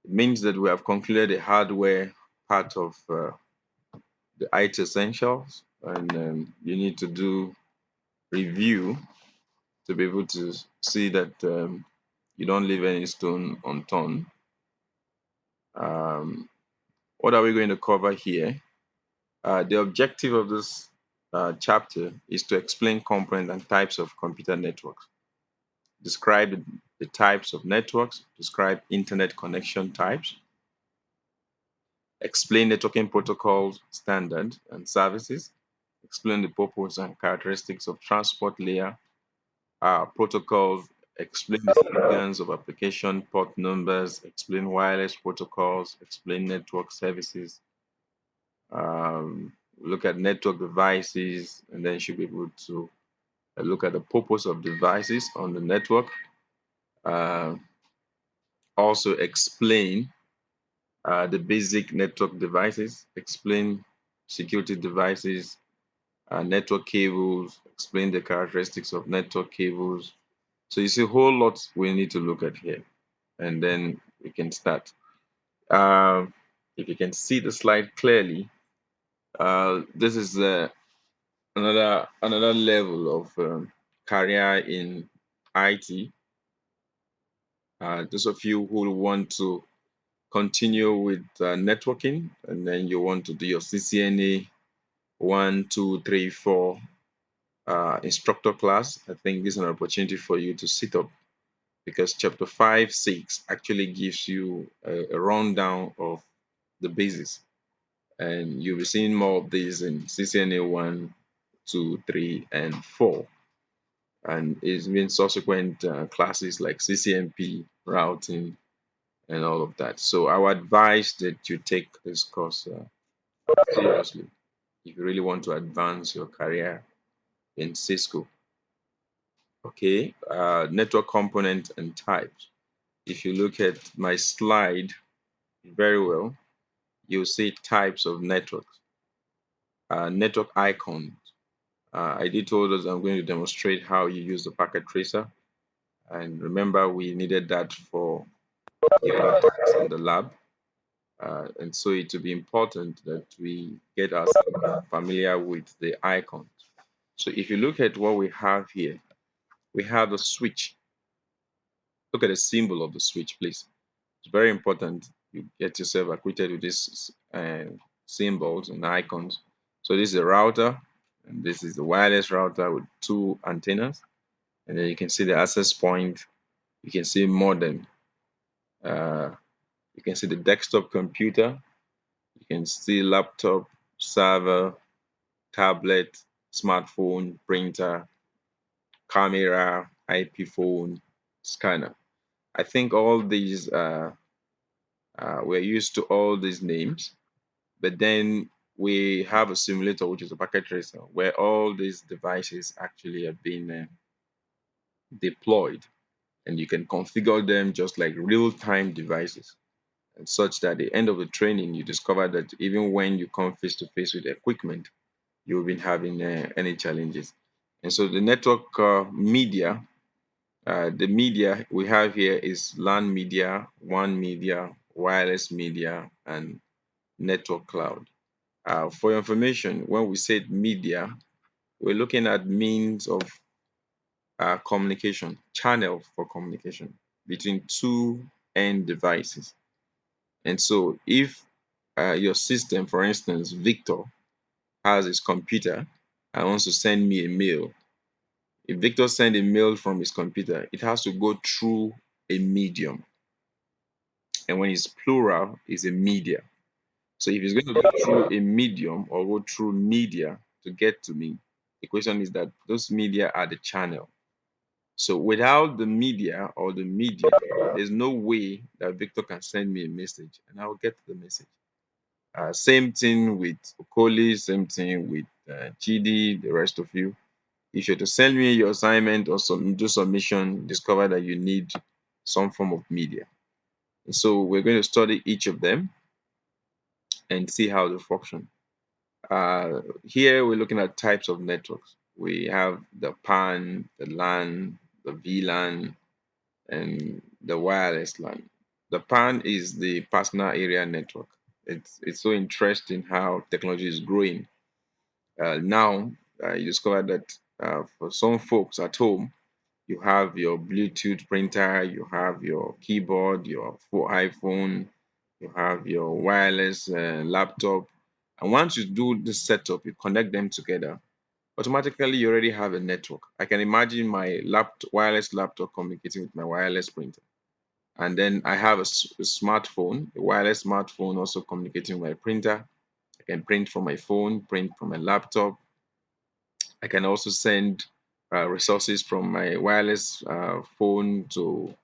It means that we have concluded the hardware part of the IT essentials, and you need to do review to be able to see that you don't leave any stone unturned. Um, what are we going to cover here? The objective of this chapter is to explain components and types of computer networks, describe the types of networks, describe internet connection types, explain networking protocols, standards, and services, explain the purpose and characteristics of transport layer protocols, explain the significance of application port numbers, explain wireless protocols, explain network services, look at network devices, and then should be able to look at the purpose of devices on the network. Uh, Also explain the basic network devices, explain security devices, network cables, explain the characteristics of network cables. So you see a whole lot we need to look at here, and then we can start. If you can see the slide clearly, this is another level of career in IT. Those of you who want to continue with networking, and then you want to do your CCNA 1, 2, 3, 4 instructor class, I think this is an opportunity for you to sit up, because chapter 5, 6 actually gives you a rundown of the basis, and you'll be seeing more of these in CCNA 1, 2, 3, and 4, and it's been subsequent classes like CCNP, routing, and all of that. So I would advise that you take this course seriously if you really want to advance your career in Cisco. Okay, network component and types. If you look at my slide very well, you'll see types of networks, network icons. I did told us I'm going to demonstrate how you use the packet tracer. And remember, we needed that for the other tasks in the lab. And so it will be important that we get ourselves familiar with the icons. So if you look at what we have here, we have a switch. Look at the symbol of the switch, please. It's very important you get yourself acquainted with these symbols and icons. So this is a router, and this is the wireless router with two antennas. And then you can see the access point. You can see modem. Uh, you can see the desktop computer. You can see laptop, server, tablet, smartphone, printer, camera, IP phone, scanner. I think all these we're used to all these names, but then we have a simulator, which is a packet tracer, where all these devices actually have been deployed, and you can configure them just like real-time devices, and such that at the end of the training, you discover that even when you come face to face with the equipment, you've been having any challenges. And so the network media, the media we have here is LAN media, WAN media, wireless media, and network cloud. For your information, when we said media, we're looking at means of communication, channel for communication between two end devices. And so if your system, for instance, Victor, has his computer and wants to send me a mail, if Victor sends a mail from his computer, it has to go through a medium. And when it's plural, it's a media. So if it's going to go through a medium or go through media to get to me, the question is that those media are the channel. So without the media or the medium, there's no way that Victor can send me a message and I'll get the message. Same thing with Okoli, same thing with Chidi, the rest of you. If you're to send me your assignment or do submission, discover that you need some form of media. And so we're going to study each of them and see how they function. Here we're looking at types of networks. We have the PAN, the LAN, the VLAN, and the wireless LAN. The PAN is the personal area network. It's so interesting how technology is growing. Now you discover that for some folks at home, you have your Bluetooth printer, you have your keyboard, your iPhone, you have your wireless laptop. And once you do this setup, you connect them together, automatically you already have a network. I can imagine my wireless laptop communicating with my wireless printer. And then I have a smartphone, a wireless smartphone also communicating with my printer. I can print from my phone, print from my laptop. I can also send resources from my wireless phone to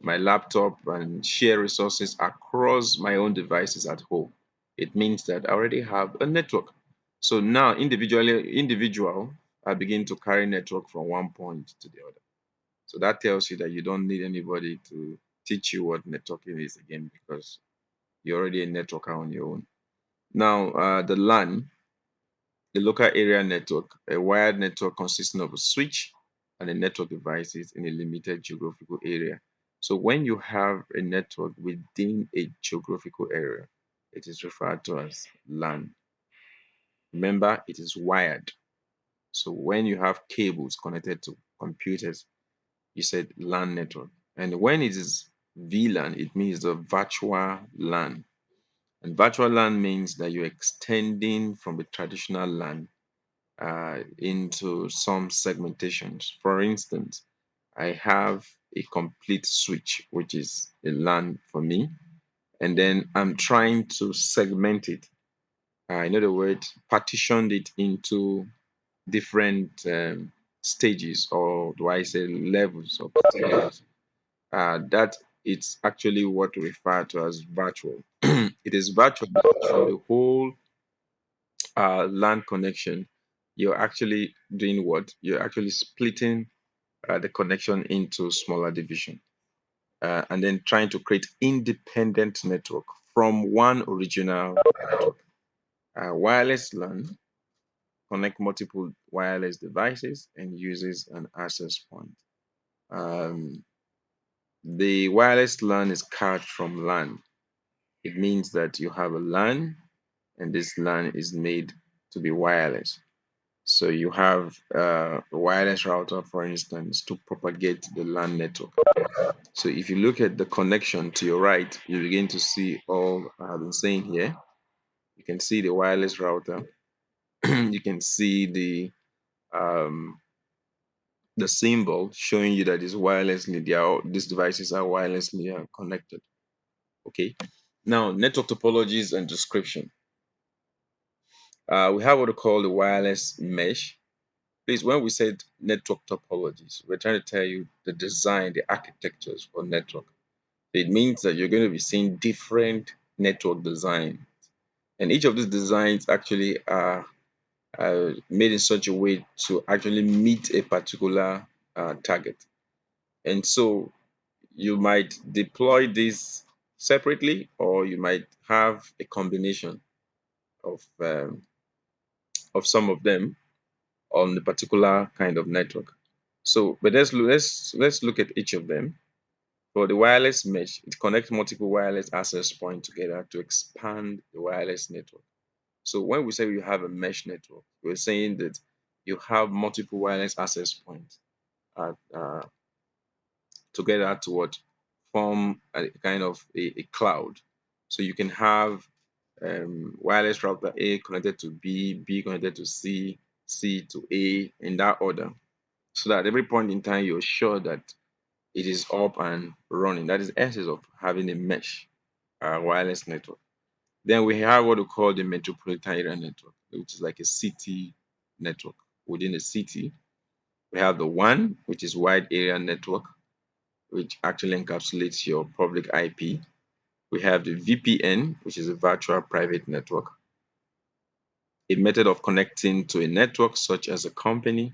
my laptop and share resources across my own devices at home. It means that I already have a network. So now individual, I begin to carry network from one point to the other. So that tells you that you don't need anybody to teach you what networking is again, because you're already a networker on your own. Now, the LAN, the local area network, a wired network consisting of a switch and a network devices in a limited geographical area. So when you have a network within a geographical area, it is referred to as LAN. Remember, it is wired. So when you have cables connected to computers, you said LAN network. And when it is VLAN, it means the virtual LAN. And virtual LAN means that you're extending from the traditional LAN into some segmentations. For instance, I have a complete switch, which is a LAN for me, and then I'm trying to segment it. In other words, partitioned it into different stages, or do I say levels of stages. That it's actually what we refer to as virtual. It is virtual because from the whole LAN connection, you're actually doing what? You're actually splitting the connection into smaller division, and then trying to create independent network from one original network. Wireless LAN connect multiple wireless devices and uses an access point. Um, the wireless LAN is carved from LAN. It means that you have a LAN, and this LAN is made to be wireless. So you have a wireless router, for instance, to propagate the LAN network. So if you look at the connection to your right, you begin to see all I have been saying here. You can see the wireless router. You can see the symbol showing you that it's wirelessly. These devices are wirelessly connected. Okay. Now, network topologies and description. We have what we call the wireless mesh. Please, when we said network topologies, we're trying to tell you the design, the architectures for network. It means that you're going to be seeing different network design, and each of these designs actually are made in such a way to actually meet a particular target. And so you might deploy this separately, or you might have a combination of some of them on the particular kind of network. So, but let's look at each of them. For the wireless mesh, it connects multiple wireless access points together to expand the wireless network. So when we say you have a mesh network, we're saying that you have multiple wireless access points together to what form a kind of a cloud. So you can have wireless router A connected to B, B connected to C, C to A in that order. So that every point in time you're sure that it is up and running. That is the essence of having a mesh wireless network. Then we have what we call the metropolitan area network, which is like a city network within a city. We have the WAN, which is wide area network, which actually encapsulates your public IP. We have the VPN, which is a virtual private network, a method of connecting to a network such as a company,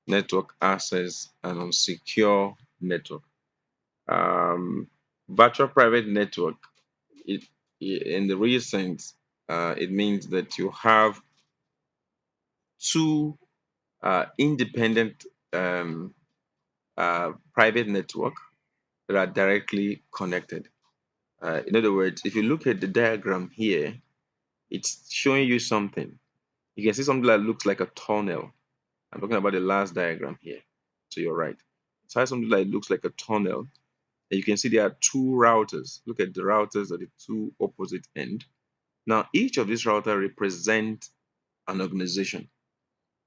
network access, and unsecure network. Um, Virtual private network, it, in the real sense, it means that you have two independent private network that are directly connected. In other words, if you look at the diagram here, it's showing you something. You can see something that looks like a tunnel. I'm talking about the last diagram here to your right. It has something that looks like a tunnel. And you can see there are two routers. Look at the routers at the two opposite end. Now, each of these routers represent an organization.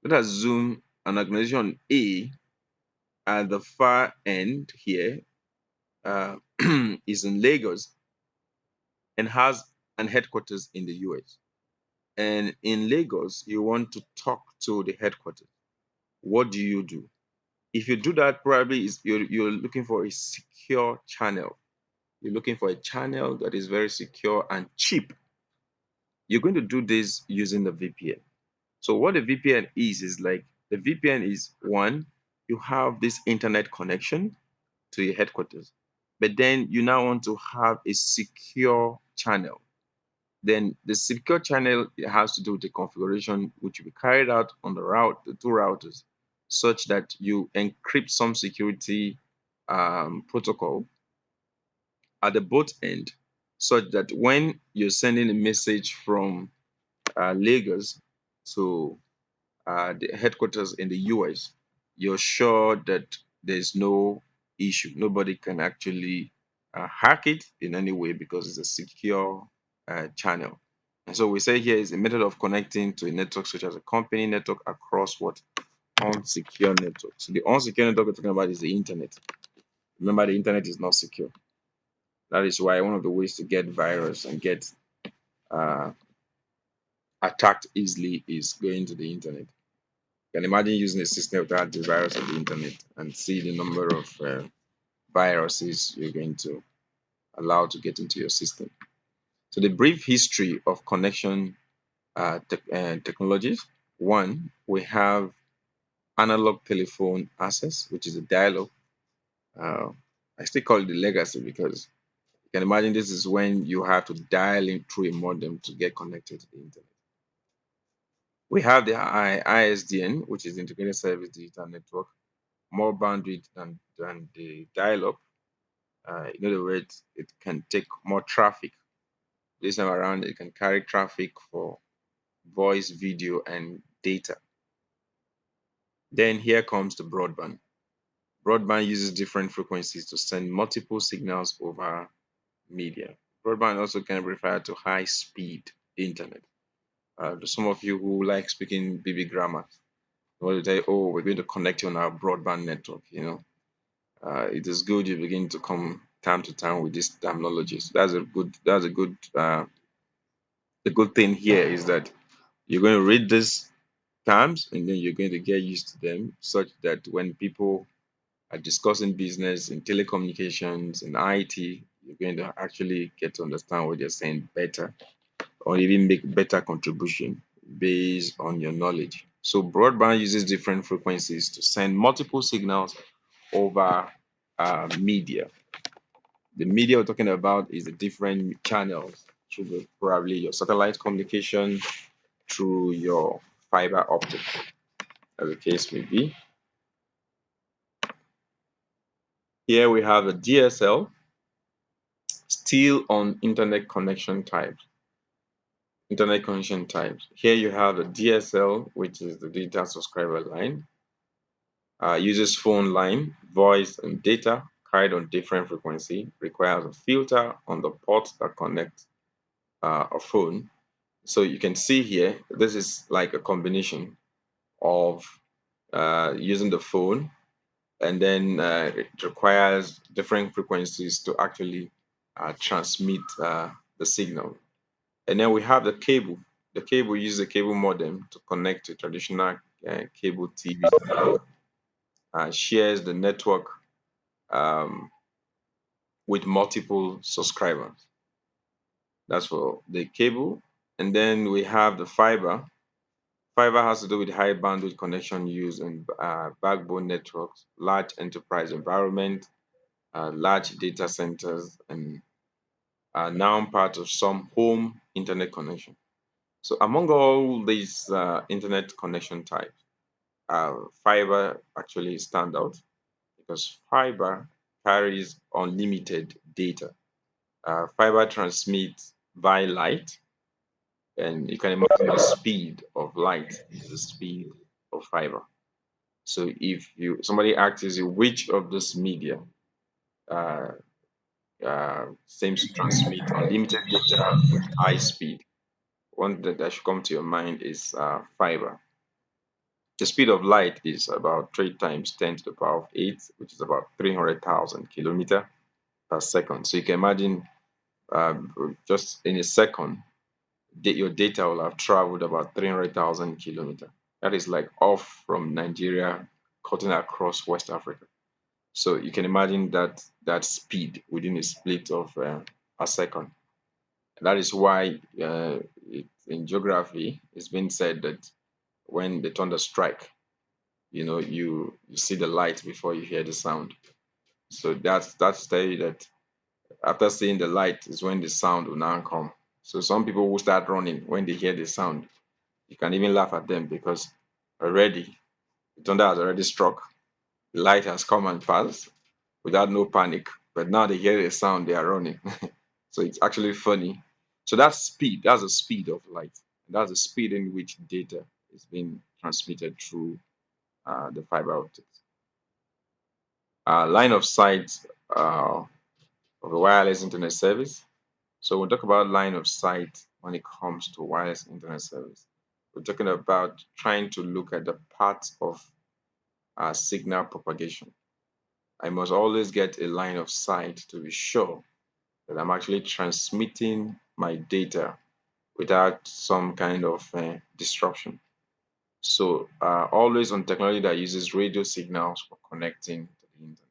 Let us zoom an organization A at the far end here uh, is in Lagos and has an headquarters in the US. And in Lagos, you want to talk to the headquarters. What do you do? If you do that, probably is you're looking for a secure channel. You're looking for a channel that is very secure and cheap. You're going to do this using the VPN. So what the VPN is like the VPN is one, you have this internet connection to your headquarters, but then you now want to have a secure channel. Then the secure channel has to do with the configuration which will be carried out on the two routers, such that you encrypt some security protocol at the both end, such that when you're sending a message from Lagos to the headquarters in the US, you're sure that there's no issue. Nobody can actually hack it in any way because it's a secure channel. And so we say here is a method of connecting to a network such as a company network across what unsecure network. So the unsecure network we're talking about is the internet. Remember, the internet is not secure. That is why one of the ways to get virus and get uh, attacked easily is going to the internet. You can imagine using a system without the virus of the internet and see the number of viruses you're going to allow to get into your system. So the brief history of connection technologies. One, we have analog telephone access, which is a dial-up. Uh, I still call it the legacy because you can imagine this is when you have to dial in through a modem to get connected to the internet. We have the ISDN, which is Integrated Service Digital Network, more bandwidth than the dial-up. In other words, it can take more traffic. This time around, it can carry traffic for voice, video, and data. Then here comes the broadband. Broadband uses different frequencies to send multiple signals over media. Broadband also can refer to high-speed internet. To some of you who like speaking BB grammar, want to say, "Oh, we're going to connect you on our broadband network." It is good you begin to come time to time with these terminologies. The good thing here is that you're going to read these terms and then you're going to get used to them such that when people are discussing business in telecommunications and IT, you're going to actually get to understand what they're saying better or even make better contribution based on your knowledge. So broadband uses different frequencies to send multiple signals over media. The media we're talking about is the different channels through probably your satellite communication, through your fiber optic, as the case may be. Here we have a DSL, still on internet connection types. Internet connection types. Here you have the DSL, which is the data subscriber line. Uses phone line, voice, and data carried on different frequency. Requires a filter on the port that connects a phone. So you can see here, this is like a combination of using the phone, and then it requires different frequencies to actually transmit the signal. And then we have the cable. The cable uses a cable modem to connect to traditional cable TV. Shares the network um, with multiple subscribers. That's for the cable. And then we have the fiber. Fiber has to do with high bandwidth connection used in backbone networks, large enterprise environment, large data centers, and are now part of some home internet connection. So among all these internet connection types, fiber actually stand out because fiber carries unlimited data. Fiber transmits via light, and you can imagine the speed of light is the speed of fiber. So if you somebody asks you which of this media uh, seems to transmit unlimited data with high speed, one that should come to your mind is fiber. The speed of light is about 3 times 10 to the power of 8, which is about 300,000 kilometer per second. So you can imagine just in a second, your data will have traveled about 300,000 kilometers. That is like off from Nigeria, cutting across West Africa. So you can imagine that speed within a split of a second. That is why in geography, it's been said that when the thunder strike, you see the light before you hear the sound. So that's tell you that after seeing the light is when the sound will now come. So some people will start running when they hear the sound. You can even laugh at them because already the thunder has already struck. The light has come and passed without no panic. But now they hear the sound, they are running. So it's actually funny. So that's speed. That's the speed of light. That's the speed in which data is being transmitted through the fiber optics. Line of sight of a wireless internet service. So we'll talk about line of sight when it comes to wireless internet service. We're talking about trying to look at the path of signal propagation. I must always get a line of sight to be sure that I'm actually transmitting my data without some kind of disruption. So always on technology that uses radio signals for connecting to the internet.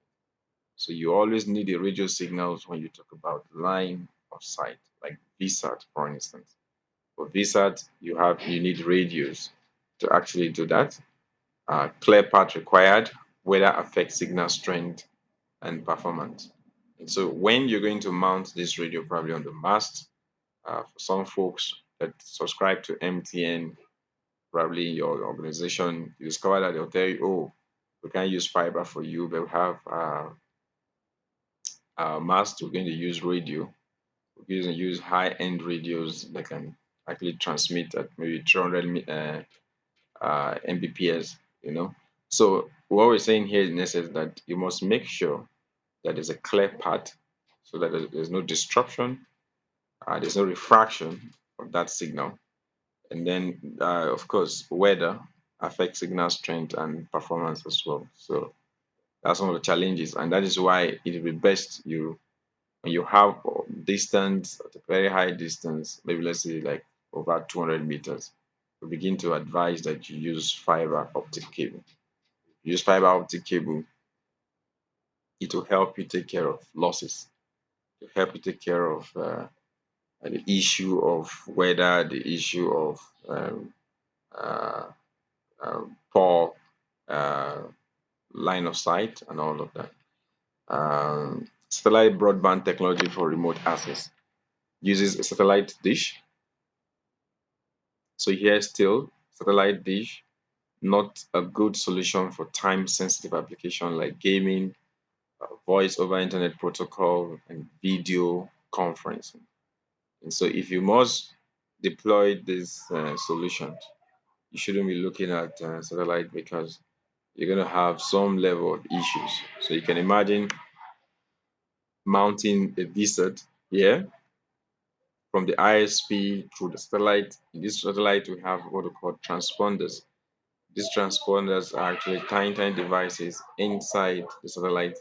So you always need the radio signals when you talk about line of sight, like VSAT, for instance. For VSAT, you need radios to actually do that. Clear path required, weather affects signal strength and performance. And so when you're going to mount this radio probably on the mast, for some folks that subscribe to MTN, probably in your organization, you discover that they'll tell you, oh, we can't use fiber for you, but we have mast, we're going to use radio. We're going to use high-end radios that can actually transmit at maybe 300 Mbps, So what we're saying here in essence is that you must make sure that there's a clear path so that there's no disruption, there's no refraction of that signal. And then, of course, weather affects signal strength and performance as well. So that's one of the challenges. And that is why it will be best when you have distance at a very high distance, maybe let's say like over 200 meters, we begin to advise that you use fiber optic cable. Use fiber optic cable, it will help you take care of losses. It will help you take care of the issue of weather, the issue of uh, poor uh, line of sight, and all of that. Satellite broadband technology for remote access uses a satellite dish. So here still, satellite dish, not a good solution for time-sensitive application like gaming, voice over internet protocol, and video conferencing. And so if you must deploy this solution, you shouldn't be looking at satellite because you're going to have some level of issues. So you can imagine mounting a VSAT here from the ISP through the satellite. In this satellite, we have what we call transponders. These transponders are actually tiny, tiny devices inside the satellite.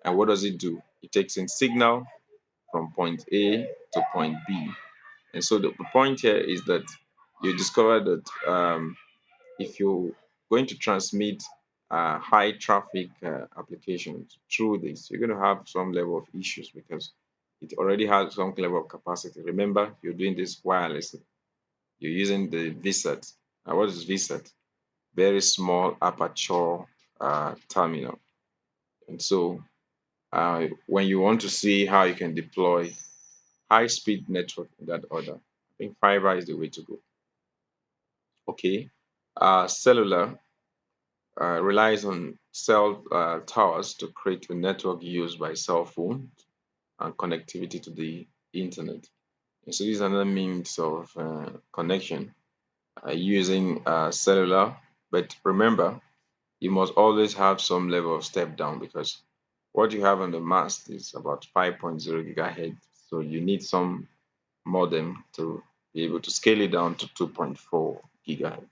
And what does it do? It takes in signal from point A to point B. And so the point here is that you discover that if you're going to transmit high traffic applications through this, you're going to have some level of issues because it already has some level of capacity. Remember, you're doing this wirelessly. You're using the VSAT. Now, what is VSAT? Very small aperture terminal. And so when you want to see how you can deploy high-speed network in that order, I think fiber is the way to go. Okay. Cellular relies on cell towers to create a network used by cell phone and connectivity to the internet. And so this is another means of connection using cellular. But remember, you must always have some level of step down because what you have on the mast is about 5.0 gigahertz. So you need some modem to be able to scale it down to 2.4 gigahertz.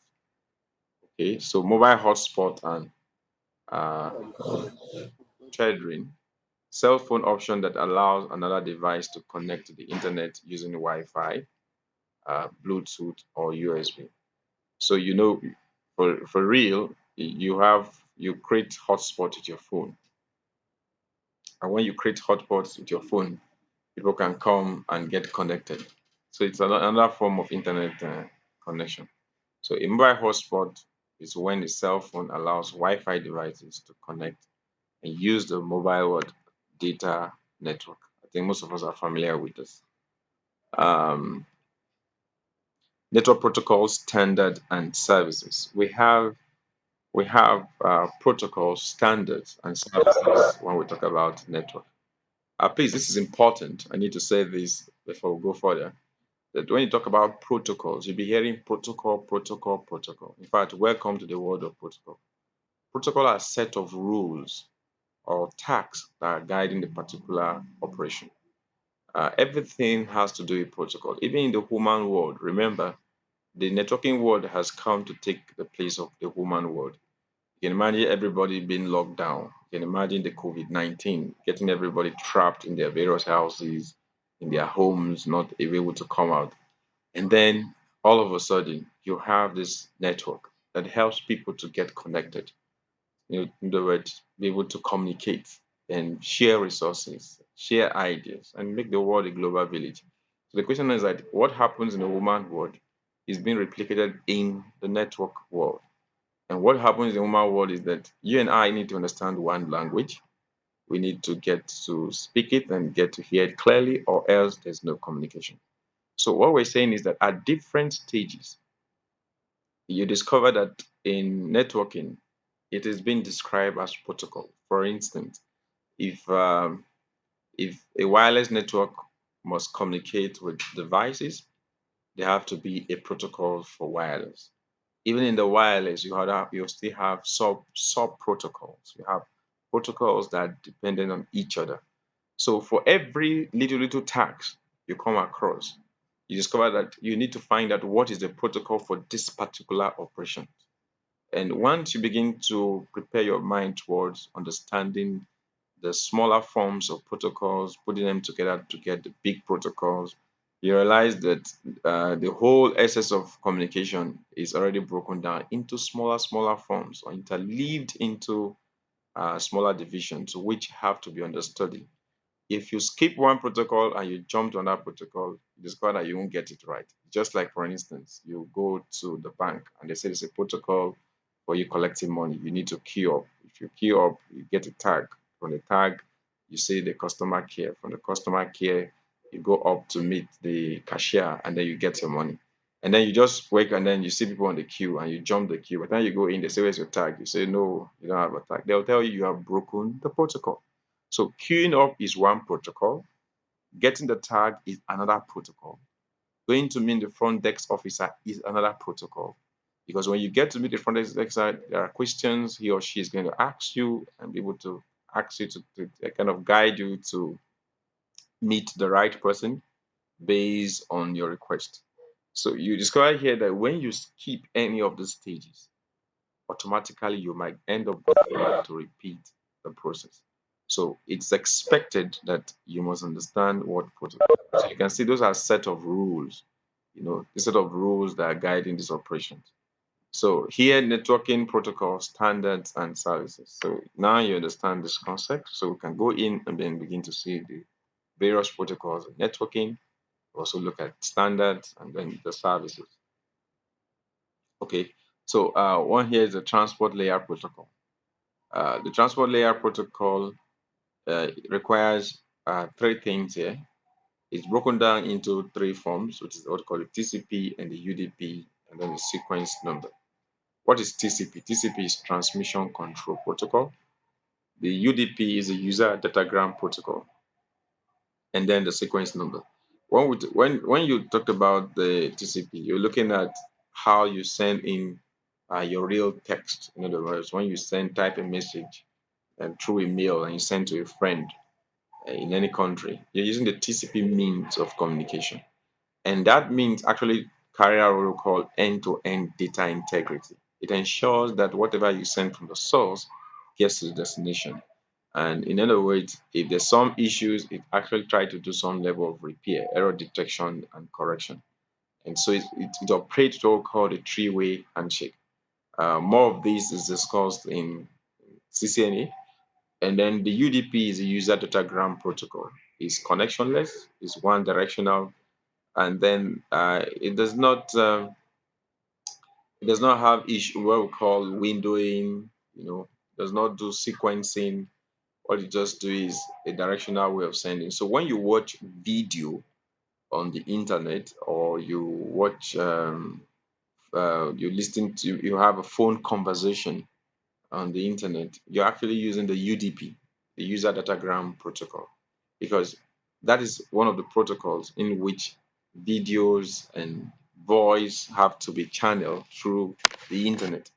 Okay, so mobile hotspot and uh, tethering, cell phone option that allows another device to connect to the internet using Wi-Fi, Bluetooth, or USB. So for real, you create hotspot with your phone, and when you create hotspots with your phone, people can come and get connected. So it's another form of internet connection. So a mobile hotspot is when the cell phone allows Wi-Fi devices to connect and use the mobile data network. I think most of us are familiar with this. Um, Network protocol standard and services. We have protocol standards and services when we talk about network. Please, this is important. I need to say this before we go further. That when you talk about protocols, you'll be hearing protocol, protocol, protocol. In fact, welcome to the world of protocol. Protocol are a set of rules or tasks that are guiding the particular operation. Everything has to do with protocol. Even in the human world, remember, the networking world has come to take the place of the human world. You can imagine everybody being locked down. You can imagine the COVID-19 getting everybody trapped in their various houses, in their homes, not able to come out. And then all of a sudden, you have this network that helps people to get connected. In other words, be able to communicate and share resources, share ideas, and make the world a global village. So the question is that what happens in the human world is being replicated in the network world. And what happens in the human world is that you and I need to understand one language. We need to get to speak it and get to hear it clearly, or else there's no communication. So what we're saying is that at different stages, you discover that in networking, it is being described as protocol. For instance, if a wireless network must communicate with devices, there have to be a protocol for wireless. Even in the wireless, you still have sub protocols. You have protocols that are dependent on each other. So for every little task you come across, you discover that you need to find out what is the protocol for this particular operation. And once you begin to prepare your mind towards understanding the smaller forms of protocols, putting them together to get the big protocols, you realize that the whole essence of communication is already broken down into smaller forms or interleaved into smaller divisions, which have to be understood. If you skip one protocol and you jump to another protocol, you discover that you won't get it right. Just like, for instance, you go to the bank and they say there's a protocol for you collecting money. You need to queue up. If you queue up, you get a tag. From the tag, you say the customer care. From the customer care, you go up to meet the cashier and then you get your money. And then you just wait and then you see people on the queue and you jump the queue. But then you go in, they say, where's your tag? You say, no, you don't have a tag. They'll tell you you have broken the protocol. So queuing up is one protocol. Getting the tag is another protocol. Going to meet the front desk officer is another protocol. Because when you get to meet the front desk officer, there are questions he or she is going to ask you and be able to ask you to kind of guide you to meet the right person based on your request. So you discover here that when you skip any of the stages, automatically you might end up going back to repeat the process. So it's expected that you must understand what protocol. So you can see those are a set of rules, the set of rules that are guiding these operations. So here, networking protocol standards and services. So now you understand this concept. So we can go in and then begin to see the various protocols of networking. Also look at standards and then the services. Okay. So one here is the transport layer protocol. The transport layer protocol requires three things here. It's broken down into three forms, which is what we call the TCP and the UDP, and then the sequence number. What is TCP? TCP is Transmission Control Protocol. The UDP is a User Datagram Protocol, and then the sequence number. when you talked about the TCP, you're looking at how you send in your real text. In other words, when you send type a message through email and you send to a friend in any country, you're using the TCP means of communication. And that means actually carry out what we call end-to-end data integrity. It ensures that whatever you send from the source gets to the destination. And in other words, if there's some issues, it actually tries to do some level of repair, error detection, and correction. And so it operates what we call a three-way handshake. More of this is discussed in CCNA. And then the UDP is a user datagram protocol. It's connectionless, it's one directional, and then it does not have issue what we call windowing, does not do sequencing. What it just do is a directional way of sending. So when you watch video on the internet, or you watch you listen to you have a phone conversation on the internet, you're actually using the UDP, the user datagram protocol, because that is one of the protocols in which videos and voice have to be channeled through the internet.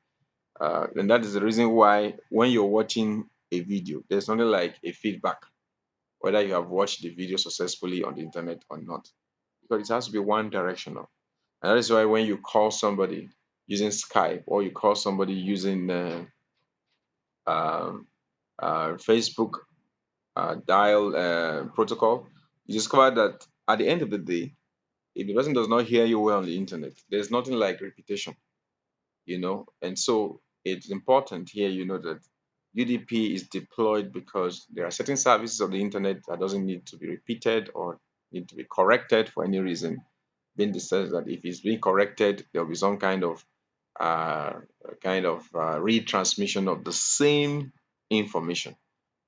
And that is the reason why when you're watching a video, there's something like a feedback, whether you have watched the video successfully on the internet or not, because it has to be one directional. And that is why when you call somebody using Skype, or you call somebody using um, Facebook dial protocol, you discover that at the end of the day, if the person does not hear you well on the internet, there's nothing like repetition. And so it's important here, that UDP is deployed because there are certain services of the internet that doesn't need to be repeated or need to be corrected for any reason. Being the sense that if it's being corrected, there'll be some uh, retransmission of the same information.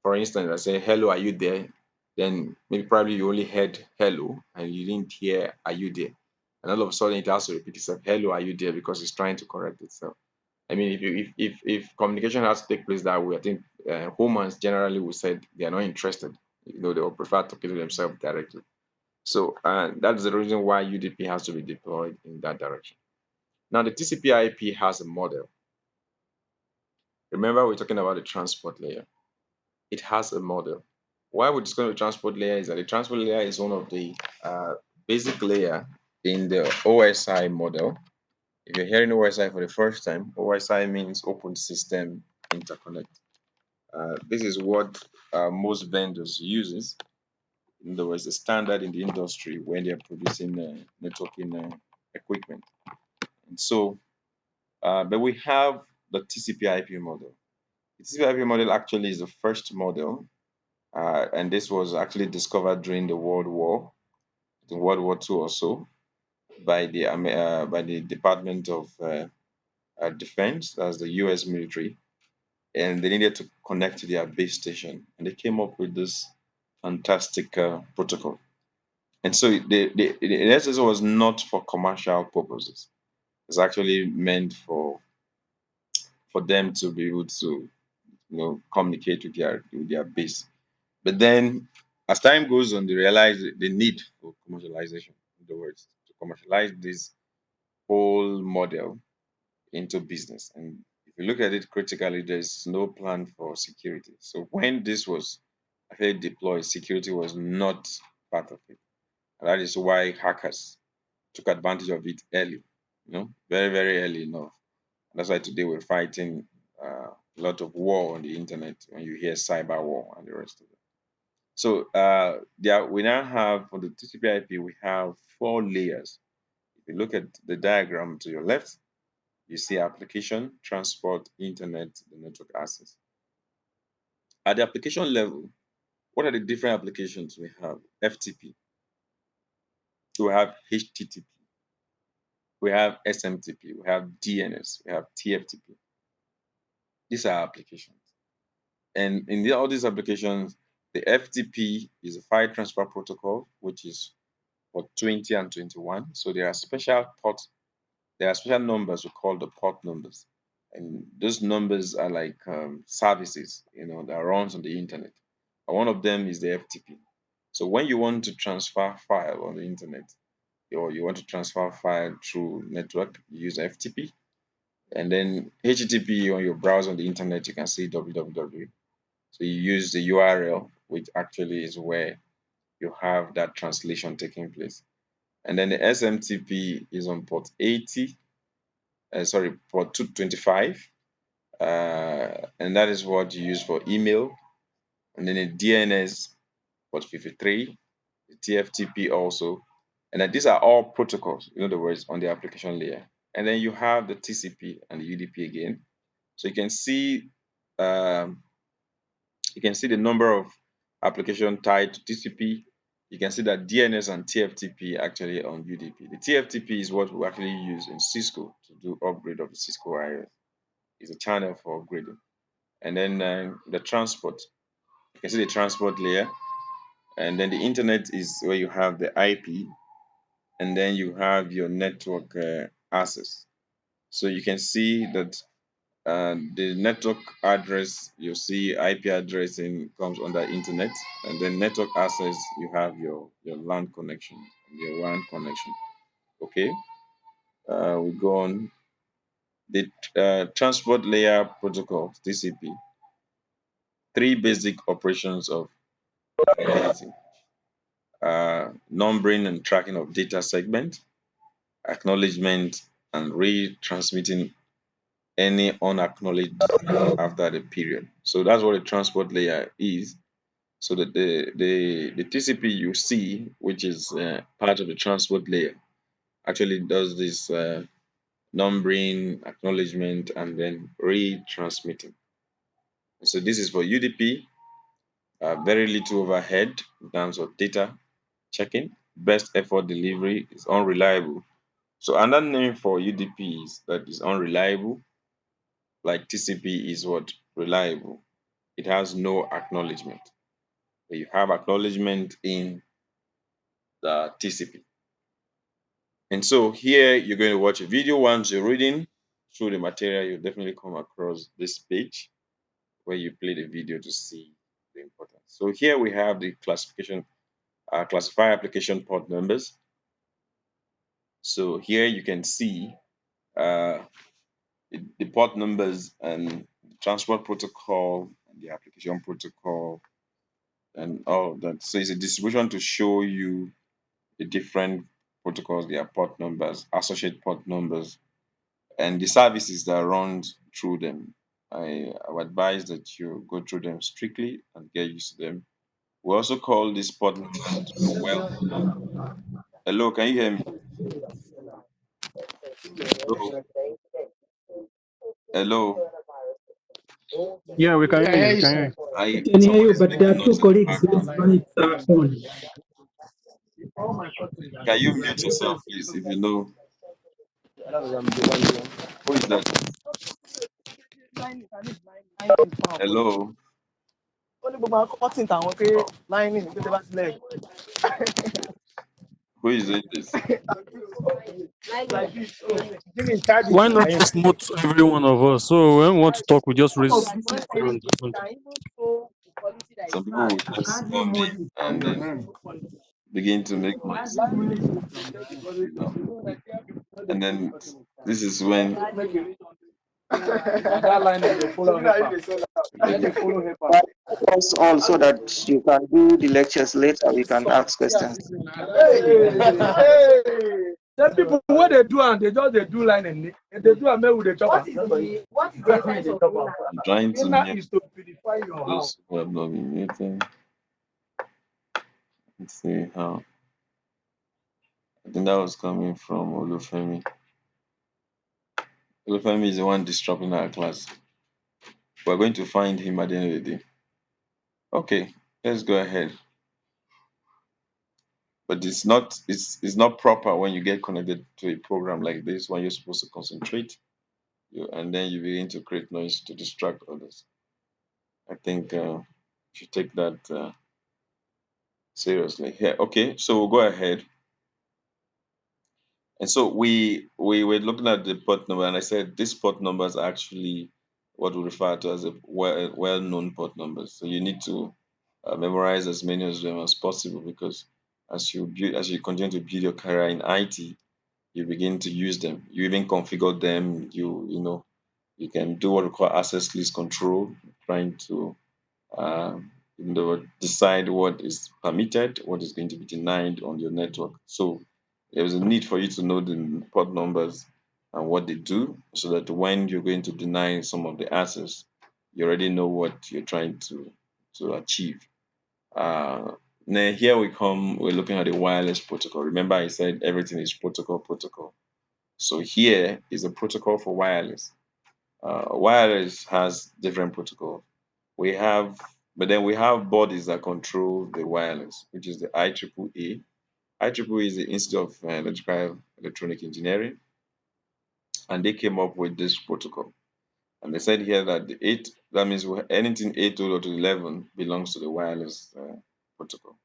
For instance, I say, hello, are you there? Then maybe probably you only heard hello and you didn't hear, are you there? And all of a sudden it has to repeat itself, hello, are you there? Because it's trying to correct itself. I mean, if communication has to take place that way, I think humans generally will say they are not interested. They will prefer talking to themselves directly. So that's the reason why UDP has to be deployed in that direction. Now, the TCP/IP has a model. Remember, we're talking about the transport layer. It has a model. Why we're discussing the transport layer is that the transport layer is one of the basic layer in the OSI model. If you're hearing OSI for the first time, OSI means Open System Interconnect. This is what most vendors uses. In other words, the standard in the industry when they're producing networking equipment. And so, but we have the TCP/IP model. The TCP/IP model actually is the first model, and this was actually discovered during the World War II or so, by the Department of Defense, that's the U.S. military, and they needed to connect to their base station, and they came up with this fantastic protocol. And so the SSO was not for commercial purposes. It's actually meant for them to be able to communicate with their base. But then as time goes on, they realize the need for commercialization. In other words, to commercialize this whole model into business. And if you look at it critically, there's no plan for security. So when this was actually deployed, security was not part of it. And that is why hackers took advantage of it early, very, very early enough. And that's why today we're fighting a lot of war on the internet when you hear cyber war and the rest of it. So we now have for the TCP/IP we have four layers. If you look at the diagram to your left, you see application, transport, internet, the network access. At the application level, what are the different applications we have? FTP, we have HTTP, we have SMTP, we have DNS, we have TFTP. These are applications. And in all these applications, the FTP is a file transfer protocol, which is for 20 and 21. So there are special ports, there are special numbers we call the port numbers. And those numbers are like services, that runs on the internet. And one of them is the FTP. So when you want to transfer file on the internet, or you want to transfer file through network, you use FTP. And then HTTP on your browser on the internet, you can see www. So you use the URL, which actually is where you have that translation taking place. And then the SMTP is on port 80, port 225. And that is what you use for email. And then the DNS, port 53, the TFTP also. And then these are all protocols, in other words, on the application layer. And then you have the TCP and the UDP again. So um, you can see the number of application tied to TCP. You can see that DNS and TFTP actually on UDP. The TFTP is what we actually use in Cisco to do upgrade of the Cisco IOS. It's a channel for upgrading. And then the transport. You can see the transport layer. And then the internet is where you have the IP. And then you have your network access. So you can see that the network address, you see IP addressing comes under internet, and then network access, you have your LAN connection, your WAN connection. Okay, we go on. The transport layer protocol, TCP, three basic operations of fidelity: numbering and tracking of data segment, acknowledgement, and retransmitting any unacknowledged after the period. So that's what a transport layer is. So that the TCP you see, which is part of the transport layer, actually does this numbering, acknowledgement, and then retransmitting. So this is for UDP, very little overhead in terms of data checking. Best effort delivery is unreliable. So another name for UDP is that is unreliable, like TCP is what reliable. It has no acknowledgement. But you have acknowledgement in the TCP. And so here you're going to watch a video. Once you're reading through the material, you'll definitely come across this page where you play the video to see the importance. So here we have the classify application port numbers. So here you can see uh, the port numbers and the transport protocol and the application protocol and all of that. So it's a distribution to show you the different protocols, their port numbers, associate port numbers, and the services that run through them. I would advise that you go through them strictly and get used to them. We also call this port numbers well. Hello, can you hear me? Hello, hello. Yeah, we can I hear you. hear We you, can hear sir. you. I can hear you, Somebody's but there making are two noise in the colleagues whose background. mics are on. Can you mute yourself, please, if you know who is that? Hello. Who is doing this? Why not just mute every one of us? So when we want to talk, we just raise everyone the front. Some people will just come in and then begin to make noise, you know. And then this is when Us all so that you can do the lectures later. We can ask questions. Some people what they do and they do line and they do and with the chopper. I'm trying to Dinner mute is to purify your house. those who have not been muted. Let's see how. I think that was coming from Olufemi. Olufemi is the one disrupting our class. We're going to find him at the end of the day. Okay, let's go ahead. But it's not proper when you get connected to a program like this when you're supposed to concentrate and then you begin to create noise to distract others. I think you should take that seriously. Yeah, okay, so we'll go ahead. And so we were looking at the port number, and I said this port numbers are actually what we refer to as a well-known port numbers. So you need to memorize as many of them as possible, because as you continue to build your career in IT, you begin to use them. You even configure them. You can do what we call access list control, trying to decide what is permitted, what is going to be denied on your network. So there's a need for you to know the port numbers and what they do, so that when you're going to deny some of the access, you already know what you're trying to achieve. Uh, Now here we come, we're looking at the wireless protocol. Remember I said everything is protocol. So here is a protocol for wireless. Wireless has different protocols. We have, but then we have bodies that control the wireless, which is the IEEE. IEEE is the Institute of Electrical Electronic Engineering, and they came up with this protocol. And they said here that that means anything 802.11 belongs to the wireless protocol.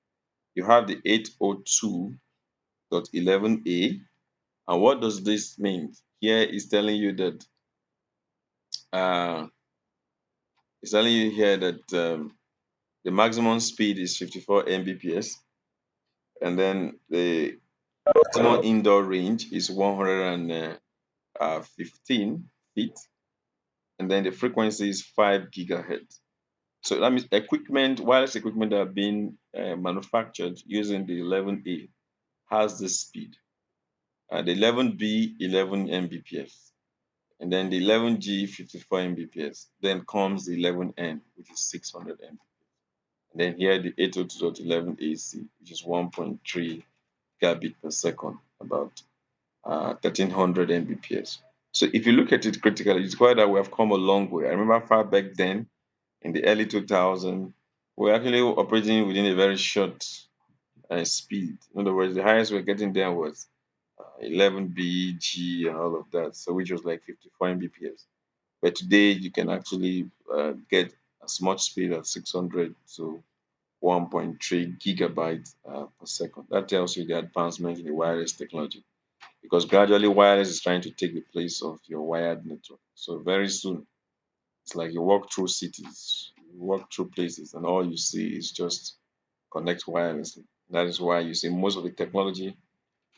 You have the 802.11a, and what does this mean? Here is telling you that uh, it's telling you here that the maximum speed is 54 Mbps, and then the maximum indoor range is 115 feet, and then the frequency is 5 gigahertz. So that means wireless equipment that are being manufactured using the 11A has this speed. The 11B, 11 Mbps, and then the 11G, 54 Mbps. Then comes the 11N, which is 600 Mbps. And then here the 802.11ac, which is 1.3 gigabit per second, about 1300 Mbps. So if you look at it critically, it's quite that we have come a long way. I remember far back then, in the early 2000s, we were actually operating within a very short speed. In other words, the highest we were getting there was 11B, G, and all of that, so which was like 54 Mbps. But today, you can actually get as much speed as 600 to 1.3 gigabytes per second. That tells you the advancement in the wireless technology, because gradually wireless is trying to take the place of your wired network. So very soon, it's like you walk through cities, you walk through places, and all you see is just connect wirelessly. That is why you see most of the technology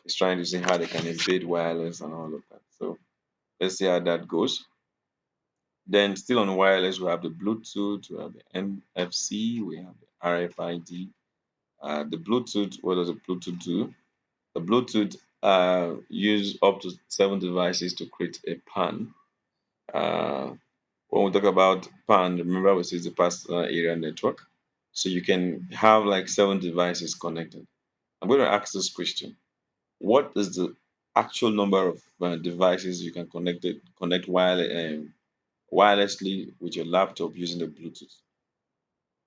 is trying to see how they can embed wireless and all of that. So let's see how that goes. Then still on wireless, we have the Bluetooth, we have the NFC, we have the RFID. The Bluetooth, what does the Bluetooth do? The Bluetooth use up to 7 devices to create a PAN. When we talk about PAN, remember we say it's the personal area network. So you can have like 7 devices connected. I'm going to ask this question. What is the actual number of devices you can connect wirelessly with your laptop using the Bluetooth?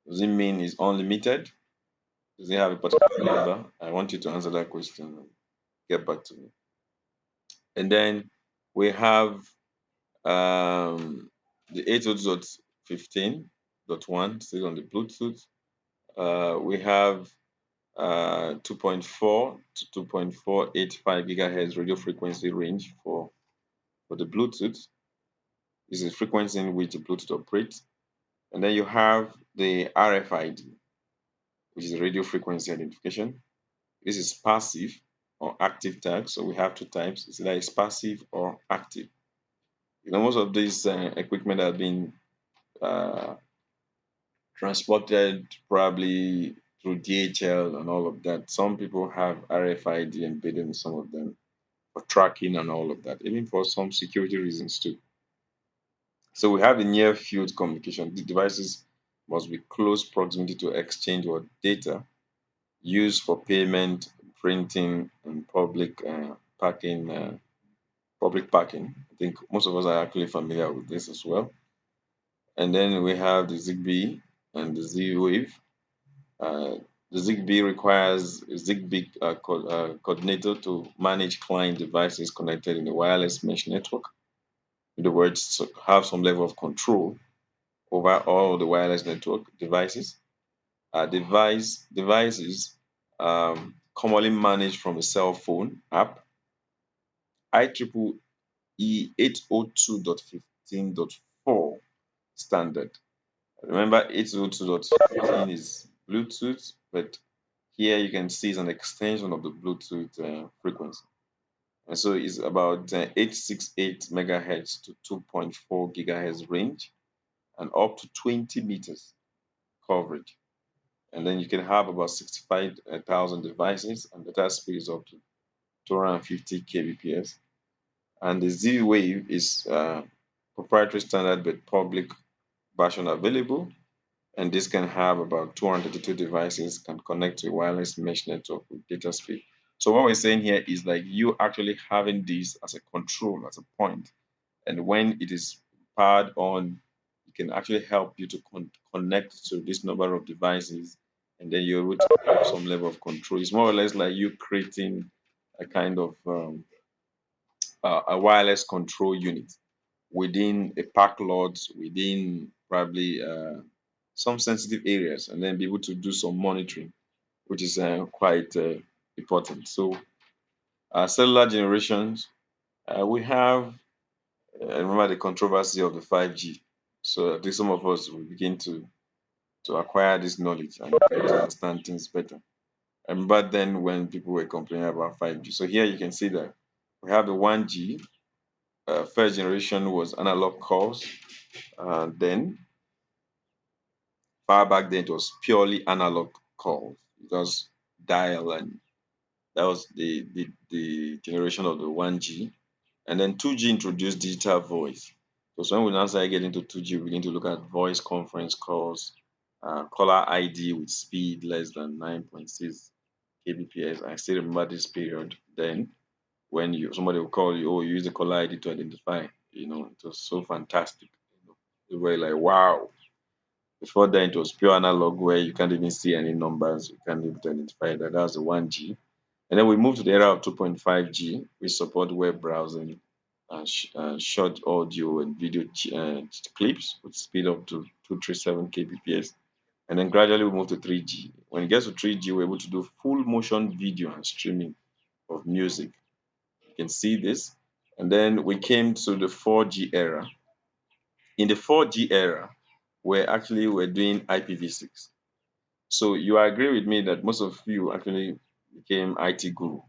Does it mean it's unlimited? Does it have a particular number? I want you to answer that question and get back to me. And then we have the 802.15.1 still on the Bluetooth. We have 2.4 to 2.485 gigahertz radio frequency range for the Bluetooth. This is the frequency in which the Bluetooth operates. And then you have the RFID, which is radio frequency identification. This is passive or active tag. So we have two types. It's either passive or active. Most of these equipment have been uh, transported probably through DHL and all of that. Some people have RFID embedded in some of them for tracking and all of that, even for some security reasons too. So we have the near field communication. The devices must be close proximity to exchange or data used for payment, printing, and parking. Public parking. I think most of us are actually familiar with this as well. And then we have the Zigbee and the Z-Wave. The Zigbee requires a Zigbee coordinator to manage client devices connected in the wireless mesh network. In other words, to have some level of control over all the wireless network devices. Devices commonly managed from a cell phone app. IEEE 802.15.4 standard. Remember, 802.15 Bluetooth, but here you can see it's an extension of the Bluetooth frequency. And so it's about 868 megahertz to 2.4 gigahertz range and up to 20 meters coverage. And then you can have about 65,000 devices, and data speed is up to 250 kbps. And the Z Wave is proprietary standard but public version available. And this can have about 232 devices, can connect to a wireless mesh network with data speed. So what we're saying here is like you actually having this as a control, as a point. And when it is powered on, it can actually help you to connect to this number of devices, and then you're able to have some level of control. It's more or less like you creating a kind of a wireless control unit within a park lot, within probably some sensitive areas, and then be able to do some monitoring, which is quite important. So, cellular generations, we have, remember the controversy of the 5G. So, I think some of us will begin to acquire this knowledge and begin to understand things better. And back then, when people were complaining about 5G, so here you can see that we have the 1G. First generation was analog calls. Then far back then, it was purely analog calls. Just dial, and that was the generation of the 1G. And then 2G introduced digital voice. Because when we now started getting to 2G, we begin to look at voice conference calls, caller ID with speed less than 9.6 kbps. I still remember this period then when somebody will call you, oh, you use the caller ID to identify. It was so fantastic. You were like, wow. Before then, it was pure analog where you can't even see any numbers. You can't even identify that. That's the 1G. And then we moved to the era of 2.5G. We support web browsing, short audio and video clips with speed up to 237 kbps. And then gradually we moved to 3G. When it gets to 3G, we're able to do full motion video and streaming of music. You can see this. And then we came to the 4G era. In the 4G era, we're doing IPv6. So you agree with me that most of you actually became IT guru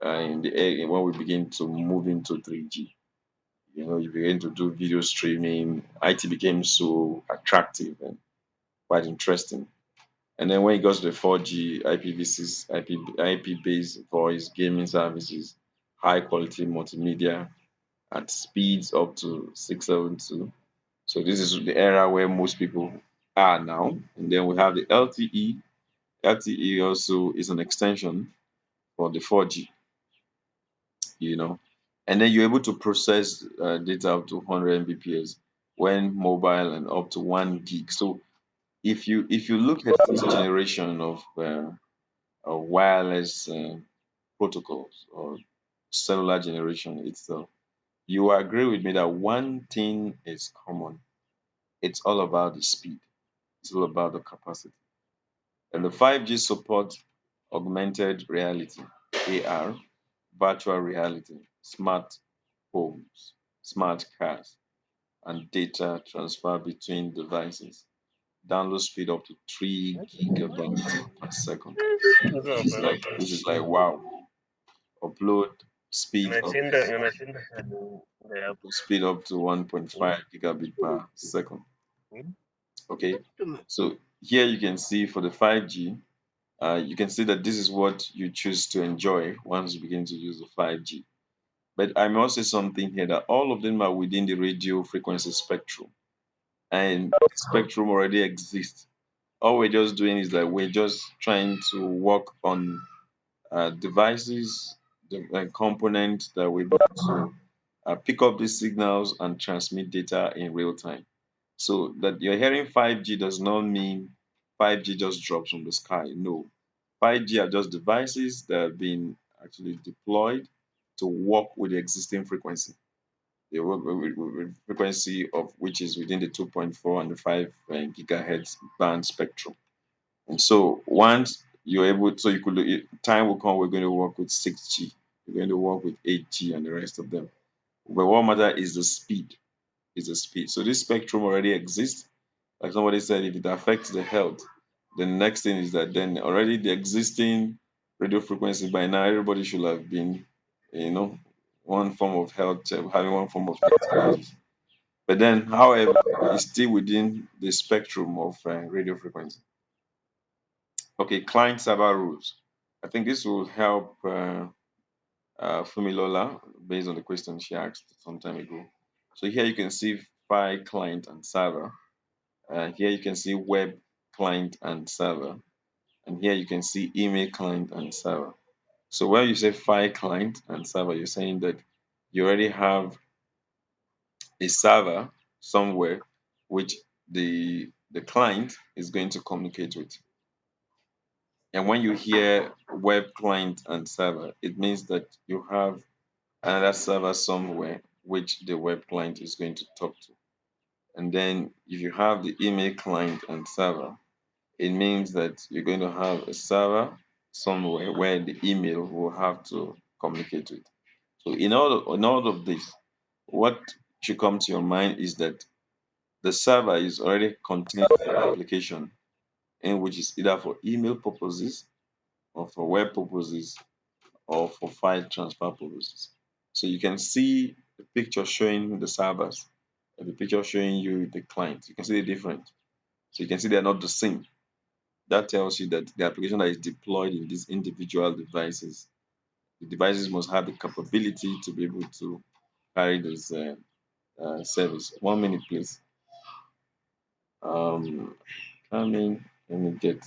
in the area when we begin to move into 3G. You begin to do video streaming. IT became so attractive and quite interesting. And then when it goes to the 4G, IPv6, IP-based voice gaming services, high quality multimedia at speeds up to 672. So this is the era where most people are now. And then we have the LTE. LTE also is an extension for the 4G, you know. And then you're able to process data up to 100 Mbps when mobile and up to 1 gig. So if you look at this generation of wireless protocols or cellular generation itself, you agree with me that one thing is common. It's all about the speed. It's all about the capacity. And the 5G supports augmented reality, AR, virtual reality, smart homes, smart cars, and data transfer between devices. Download speed up to 3 gigabytes per second. This is like wow. Upload speed up speed up to 1.5 gigabit per second. Okay. So here you can see for the 5G, you can see that this is what you choose to enjoy once you begin to use the 5G. But I must say something here that all of them are within the radio frequency spectrum, and the spectrum already exists. All we're just doing is that we're just trying to work on devices, the components that we able to pick up these signals and transmit data in real time. So that you're hearing 5G does not mean 5G just drops from the sky. No, 5G are just devices that have been actually deployed to work with the existing frequency. They work with frequency of which is within the 2.4 and the 5 gigahertz band spectrum. And so once you're able, so you could, time will come, we're going to work with 6G, we're going to work with 8G and the rest of them. But what matter is the speed, is the speed. So this spectrum already exists. Like somebody said, if it affects the health, The next thing is that then already the existing radio frequency by now everybody should have been, you know, one form of health, having one form of health use. But then, however, it's still within the spectrum of radio frequency. Okay, client server rules. I think this will help Fumilola based on the question she asked some time ago. So here you can see file client and server. Here you can see web client and server. And here you can see email client and server. So when you say file client and server, you're saying that you already have a server somewhere which the client is going to communicate with. And when you hear web client and server, it means that you have another server somewhere which the web client is going to talk to. And then if you have the email client and server, it means that you're going to have a server somewhere where the email will have to communicate with. So in all of this, what should come to your mind is that the server is already containing an application in which is either for email purposes or for web purposes or for file transfer purposes. So you can see the picture showing the servers and the picture showing you the client. You can see the difference. So you can see they're not the same. That tells you that the application that is deployed in these individual devices, the devices must have the capability to be able to carry this service. 1 minute, please. Coming. Let me get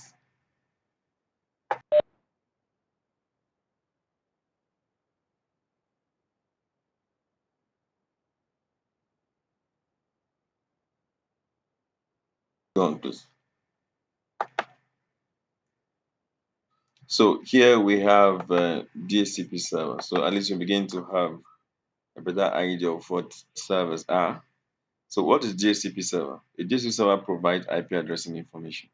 on, please. So here we have DHCP server. So at least you begin to have a better idea of what servers are. So what is DHCP server? A DHCP server provides IP addressing information.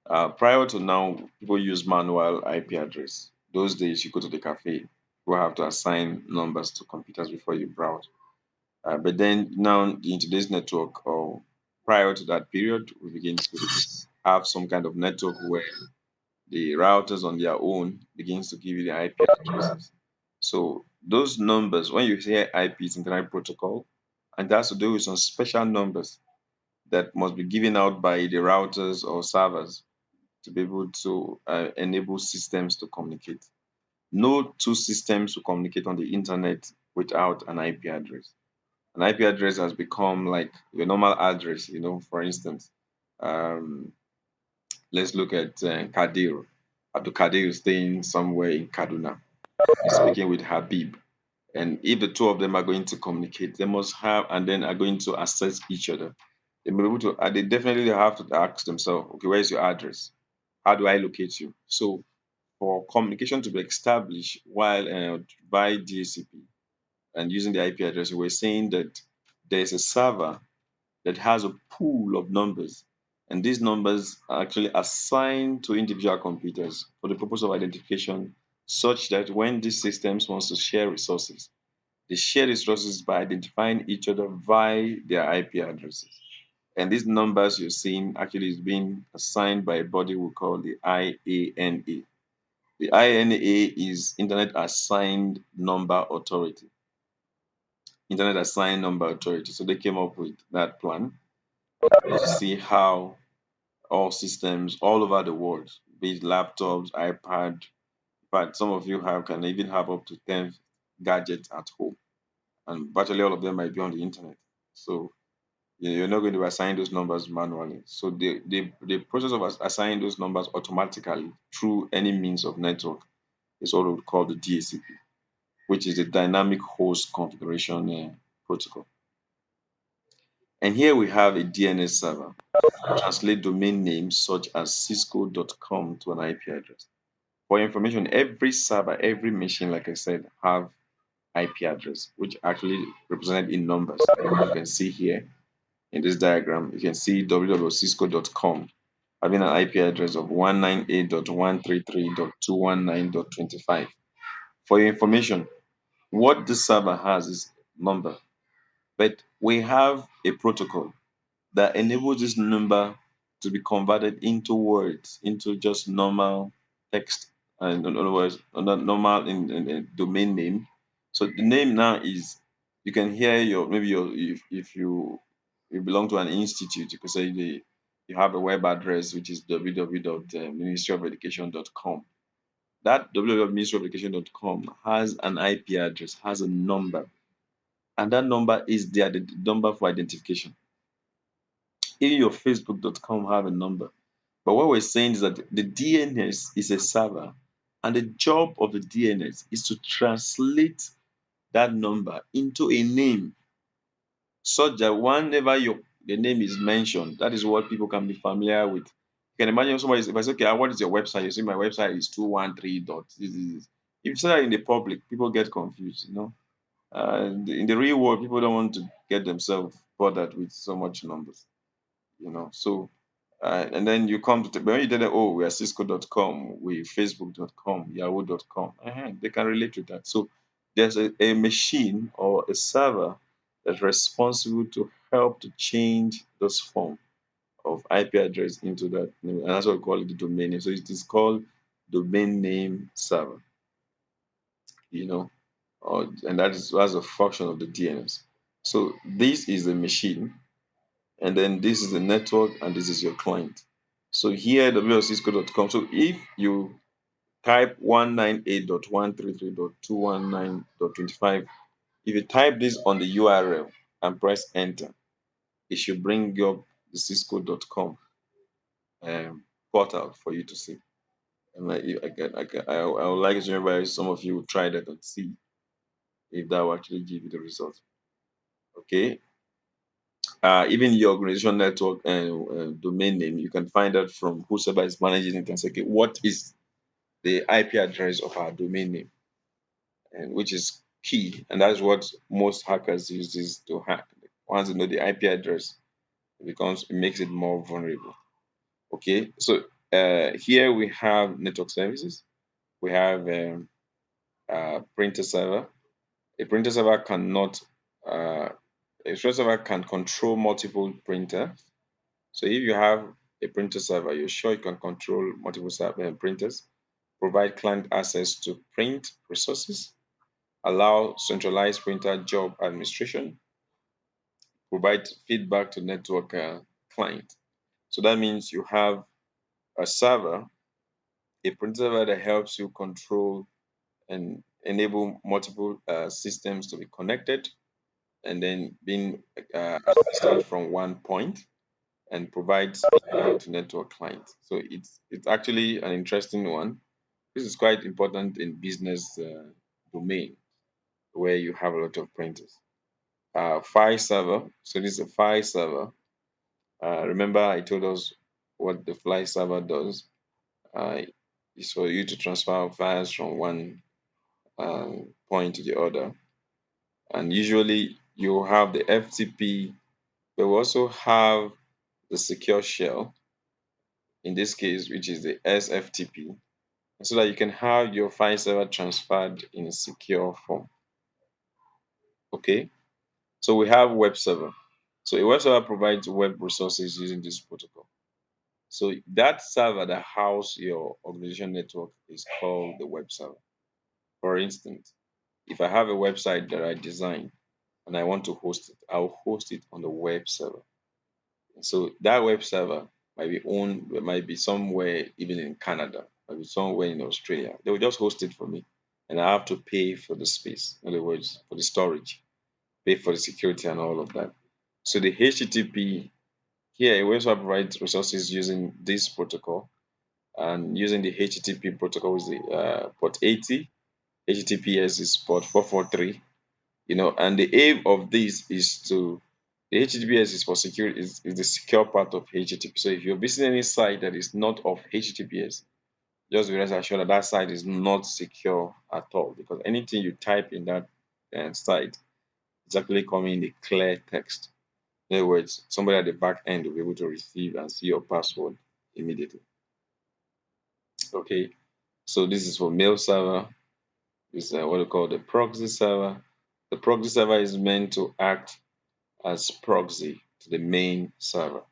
Prior to now, people use manual IP address. Those days, you go to the cafe, you have to assign numbers to computers before you browse. But then now in today's network, or prior to that period, we begin to have some kind of network where the routers on their own begins to give you the IP addresses. So those numbers, when you hear IP, it's Internet Protocol, and that has to do with some special numbers that must be given out by the routers or servers to be able to enable systems to communicate. No two systems will communicate on the internet without an IP address. An IP address has become like your normal address. For instance, um, let's look at Kadir. Abdul Kadir is staying somewhere in Kaduna. He's speaking with Habib. And if the two of them are going to communicate, they must have, and then are going to assess each other. They may be able to, they definitely have to ask themselves, okay, where's your address? How do I locate you? So for communication to be established while by DHCP and using the IP address, we're saying that there's a server that has a pool of numbers, and these numbers are actually assigned to individual computers for the purpose of identification, such that when these systems wants to share resources, they share resources by identifying each other via their IP addresses. And these numbers you're seeing actually is being assigned by a body we call the IANA. The INA is Internet Assigned Number Authority. Internet Assigned Number Authority. So they came up with that plan to see how all systems all over the world, be it laptops, iPad, but some of you can even have up to 10 gadgets at home, and virtually all of them might be on the internet. So you're not going to assign those numbers manually. So the process of assigning those numbers automatically through any means of network is what we call the DHCP, which is the Dynamic Host Configuration Protocol. And here we have a DNS server. Translate domain names such as cisco.com to an IP address. For information, every server, every machine, like I said, have IP address, which actually represented in numbers. You can see here in this diagram, you can see www.cisco.com having an IP address of 198.133.219.25. For your information, what this server has is number, but we have a protocol that enables this number to be converted into words, into just normal text, and in other words, not normal in domain name. So the name now is, you can hear your, maybe your, if you belong to an institute, you could say you have a web address which is www.ministryofeducation.com. That www.ministryofeducation.com has an IP address, has a number, and that number is there, the number for identification. Even your facebook.com have a number. But what we're saying is that the DNS is a server, and the job of the DNS is to translate that number into a name, such that whenever the name is mentioned, that is what people can be familiar with. You can imagine somebody, if I say, okay, what is your website? You say my website is 213 dot. This. If you say that in the public, people get confused, in the real world, people don't want to get themselves bothered with so much numbers, So, and then you come to, when you tell them, oh, we are cisco.com, we facebook.com, yahoo.com, they can relate to that. So, there's a machine or a server that's responsible to help to change those form of IP address into that name, and that's what we call it the domain name. So, it is called domain name server, you know, and that's a function of the DNS. So, this is the machine, and then this is the network, and this is your client. So here www.cisco.com. So if you type 198.133.219.25, if you type this on the URL and press enter, it should bring you up the cisco.com portal for you to see. And I would like to invite some of you try that and see if that will actually give you the result. Okay. Even your organization network and domain name, you can find out from whoever is managing it and say, okay, what is the IP address of our domain name, and which is key, and that's what most hackers use this to hack. Once you know the IP address, it makes it more vulnerable. Okay, so here we have network services. We have printer server. A printer server cannot. A printer server can control multiple printers. So if you have a printer server, you're sure you can control multiple printers, provide client access to print resources, allow centralized printer job administration, provide feedback to network client. So that means you have a server, a printer server that helps you control and enable multiple systems to be connected, and then being assisted from one point, and provides feedback to network clients. So it's actually an interesting one. This is quite important in business domain where you have a lot of printers. File server. So this is a file server. Remember, I told us what the file server does. Is for you to transfer files from one point to the other. And usually you have the FTP, but we also have the secure shell, in this case, which is the SFTP, so that you can have your file server transferred in a secure form. Okay, so we have web server. So a web server provides web resources using this protocol. So that server that houses your organization network is called the web server. For instance, if I have a website that I design and I want to host it, I'll host it on the web server. So that web server might be somewhere even in Canada, might be somewhere in Australia. They will just host it for me, and I have to pay for the space. In other words, for the storage, pay for the security and all of that. So the HTTP here, a web server provides resources using this protocol, and using the HTTP protocol is the port 80. HTTPS is port 443. And the aim of this is the HTTPS is for security, is the secure part of HTTP. So if you're visiting any site that is not of HTTPS, just be rest assured that that site is not secure at all, because anything you type in that site is actually coming in a clear text. In other words, somebody at the back end will be able to receive and see your password immediately. Okay, so this is for mail server. This is what we call the proxy server. The proxy server is meant to act as proxy to the main server.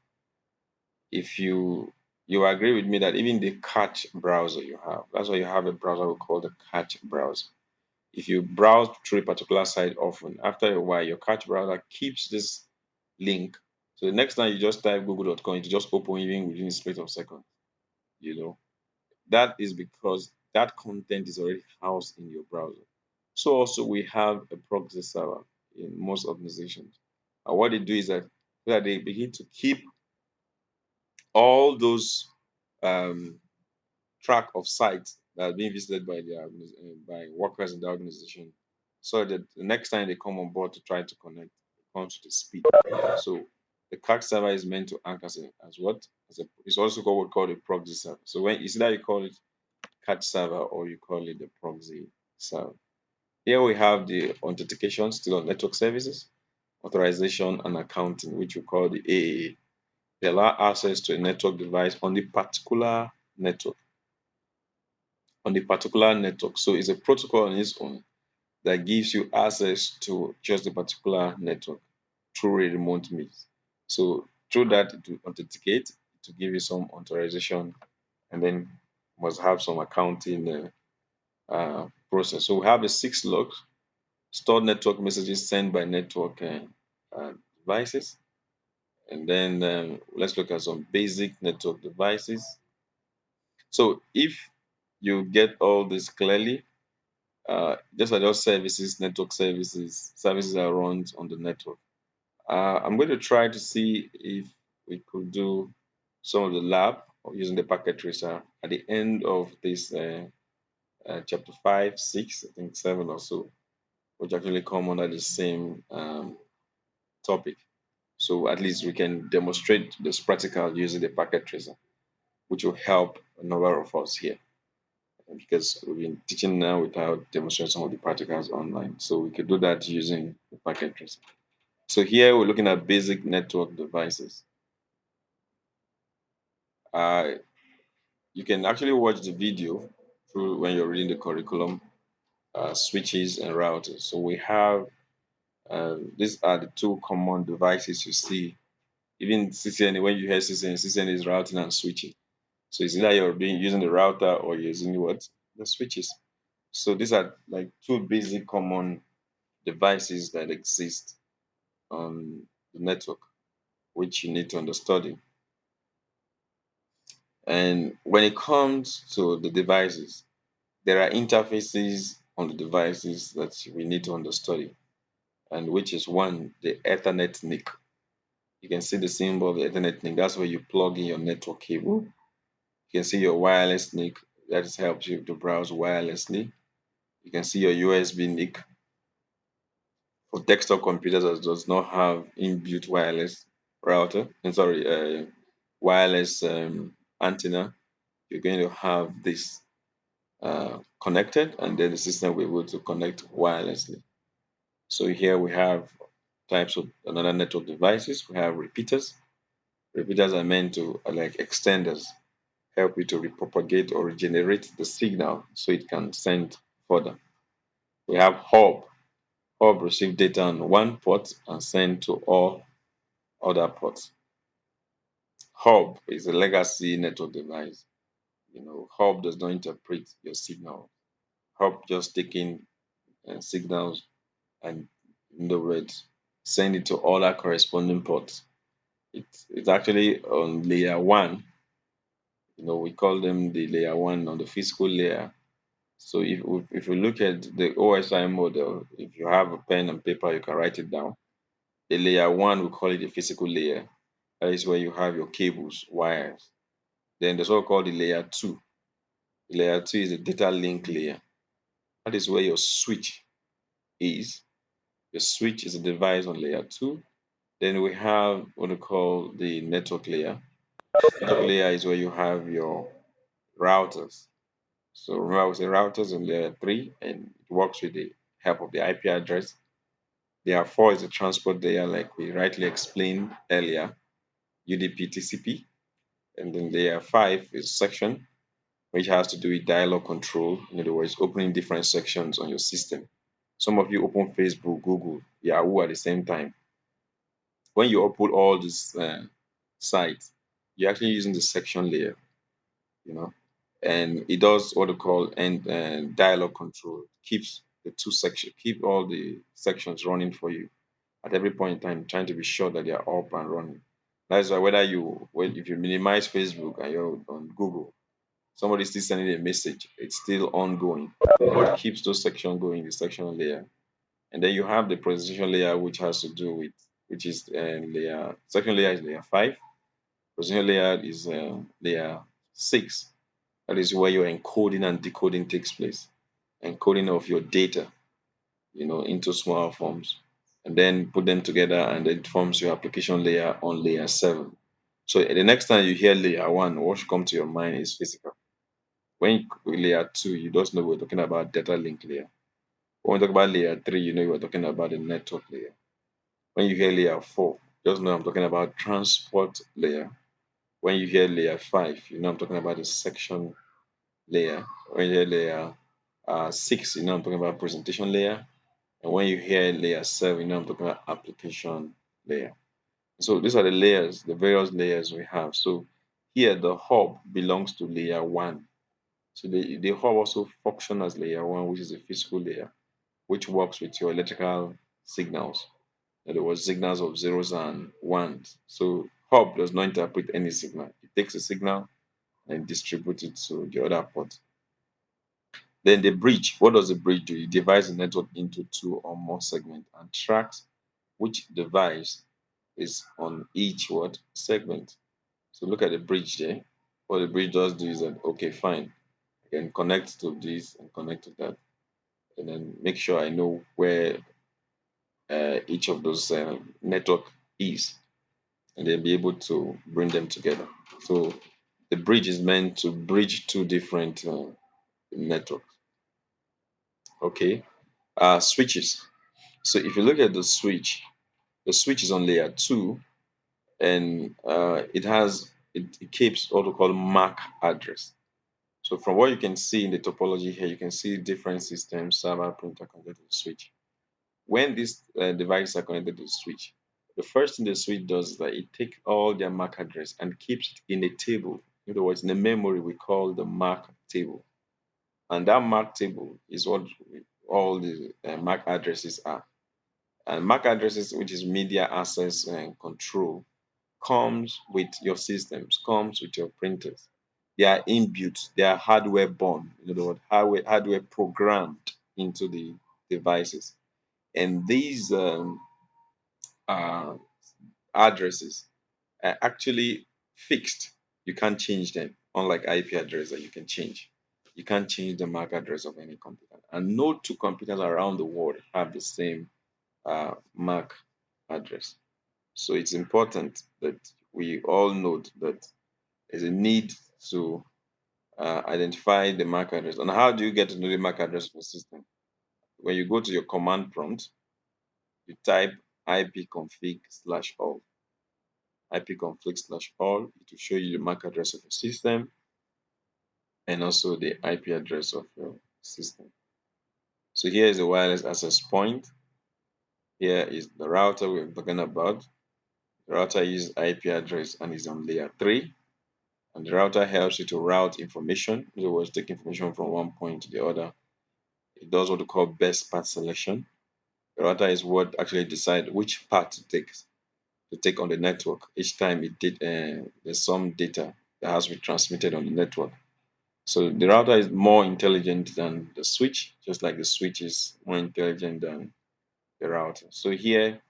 if you agree with me that even the cache browser you have, that's why you have a browser we call the cache browser. If you browse through a particular site often, after a while, your cache browser keeps this link. So the next time you just type google.com, it just open even within a split of seconds. You know, that is because that content is already housed in your browser. So also we have a proxy server in most organizations. And what they do is that they begin to keep all those um, track of sites that are being visited by by workers in the organization, so that the next time they come on board to try to connect, it comes to the speed. So the CAC server is meant to act as what? It's also called what called a proxy server. So when it's either you call it CAC server or you call it the proxy server. Here we have the authentication still on network services, authorization and accounting, which we call the AAA. They allow access to a network device on the particular network. So it's a protocol on its own that gives you access to just the particular network through a remote means. So through that, it will authenticate, to give you some authorization, and then must have some accounting process. So we have a 6 logs, stored network messages sent by network devices. And then let's look at some basic network devices. So if you get all this clearly, just are just services, network services are run on the network. I'm going to try to see if we could do some of the lab using the packet tracer at the end of this chapter 5, 6, I think 7 or so, which actually come under the same topic. So at least we can demonstrate this practical using the packet tracer, which will help a number of us here, because we've been teaching now without demonstrating some of the practicals online. So we could do that using the packet tracer. So here we're looking at basic network devices. Uh, you can actually watch the video through when you're reading the curriculum, switches and routers. So we have, these are the two common devices you see. Even CCNA, when you hear CCNA, CCNA is routing and switching. So it's either you're using the router or you're using what? The switches. So these are like two basic common devices that exist on the network, which you need to understudy. And when it comes to the devices, there are interfaces on the devices that we need to understudy, and which is one, the Ethernet NIC. You can see the symbol of the Ethernet NIC. That's where you plug in your network cable. You can see your wireless NIC. That helps you to browse wirelessly. You can see your USB NIC for desktop computers that does not have inbuilt wireless router. And sorry, wireless antenna. You're going to have this connected, and then the system will be able to connect wirelessly. So here we have types of another network devices. We have repeaters. Repeaters are meant to like extenders, help you to repropagate or regenerate the signal so it can send further. We have hub. Hub receive data on one port and send to all other ports. Hub is a legacy network device. Hub does not interpret your signal. Hub just taking signals and, in the words, send it to all our corresponding ports. It's actually on layer one. We call them the layer one on the physical layer. So if you look at the OSI model, if you have a pen and paper, you can write it down. The layer one, we call it the physical layer. That is where you have your cables, wires. Then there's what we call the layer two. The layer two is the data link layer. That is where your switch is. Your switch is a device on layer two. Then we have what we call the network layer. Network layer is where you have your routers. So remember, we say routers on layer three, and it works with the help of the IP address. Layer four is the transport layer, like we rightly explained earlier, UDP TCP. And then layer five is section, which has to do with dialog control. In other words, opening different sections on your system. Some of you open Facebook, Google, Yahoo at the same time. When you open all these sites, you're actually using the section layer, and it does what we call dialog control. Keeps the two section, keep all the sections running for you at every point in time, trying to be sure that they are up and running. That's why if you minimize Facebook and you're on Google, somebody's still sending a message, it's still ongoing. So what keeps those sections going, the section layer. And then you have the presentation layer, which has to do with, which is layer, section layer is layer 5, presentation layer is layer 6. That is where your encoding and decoding takes place. Encoding of your data, into smaller forms, and then put them together, and it forms your application layer on layer 7. So the next time you hear layer 1, what should come to your mind is physical. When layer 2, you just know we're talking about data link layer. When we talk about layer 3, you know we're talking about the network layer. When you hear layer 4, just know I'm talking about transport layer. When you hear layer 5, you know I'm talking about the section layer. When you hear layer 6, you know I'm talking about presentation layer. And when you hear layer 7, you know I'm talking about application layer. So these are the layers, the various layers we have. So here the hub belongs to layer 1. So the hub also functions as layer 1, which is a physical layer, which works with your electrical signals. In other words, signals of zeros and ones. So hub does not interpret any signal. It takes a signal and distributes it to the other port. Then the bridge, what does the bridge do? It divides the network into 2 or more segments and tracks which device is on each what segment. So look at the bridge there. What the bridge does do is that, okay, fine, I can connect to this and connect to that, and then make sure I know where each of those network is, and then be able to bring them together. So the bridge is meant to bridge two different networks. Okay, switches. So if you look at the switch is on layer 2, and it keeps what we call MAC address. So from what you can see in the topology here, you can see different systems, server, printer connected to the switch. When these devices are connected to the switch, the first thing the switch does is that it takes all their MAC address and keeps it in a table. In other words, in the memory we call the MAC table. And that MAC table is what all the MAC addresses are. And MAC addresses, which is media access and control, comes with your systems, comes with your printers. They are inbuilt, they are hardware born, in other words, hardware programmed into the devices. And these uh, addresses are actually fixed. You can't change them, unlike IP address that you can change. You can't change the MAC address of any computer. And no two computers around the world have the same MAC address. So it's important that we all note that there's a need to identify the MAC address. And how do you get to know the MAC address of the system? When you go to your command prompt, you type ipconfig/all. ipconfig/all, it will show you the MAC address of your system and also the IP address of your system. So here is the wireless access point. Here is the router we're talking about. The router uses IP address and is on layer 3. And the router helps you to route information. In other words, take information from one point to the other. It does what we call best path selection. The router is what actually decides which path to take on the network. Each time there's some data that has to be transmitted on the network. So the router is more intelligent than the switch, just like the switch is more intelligent than the router. So here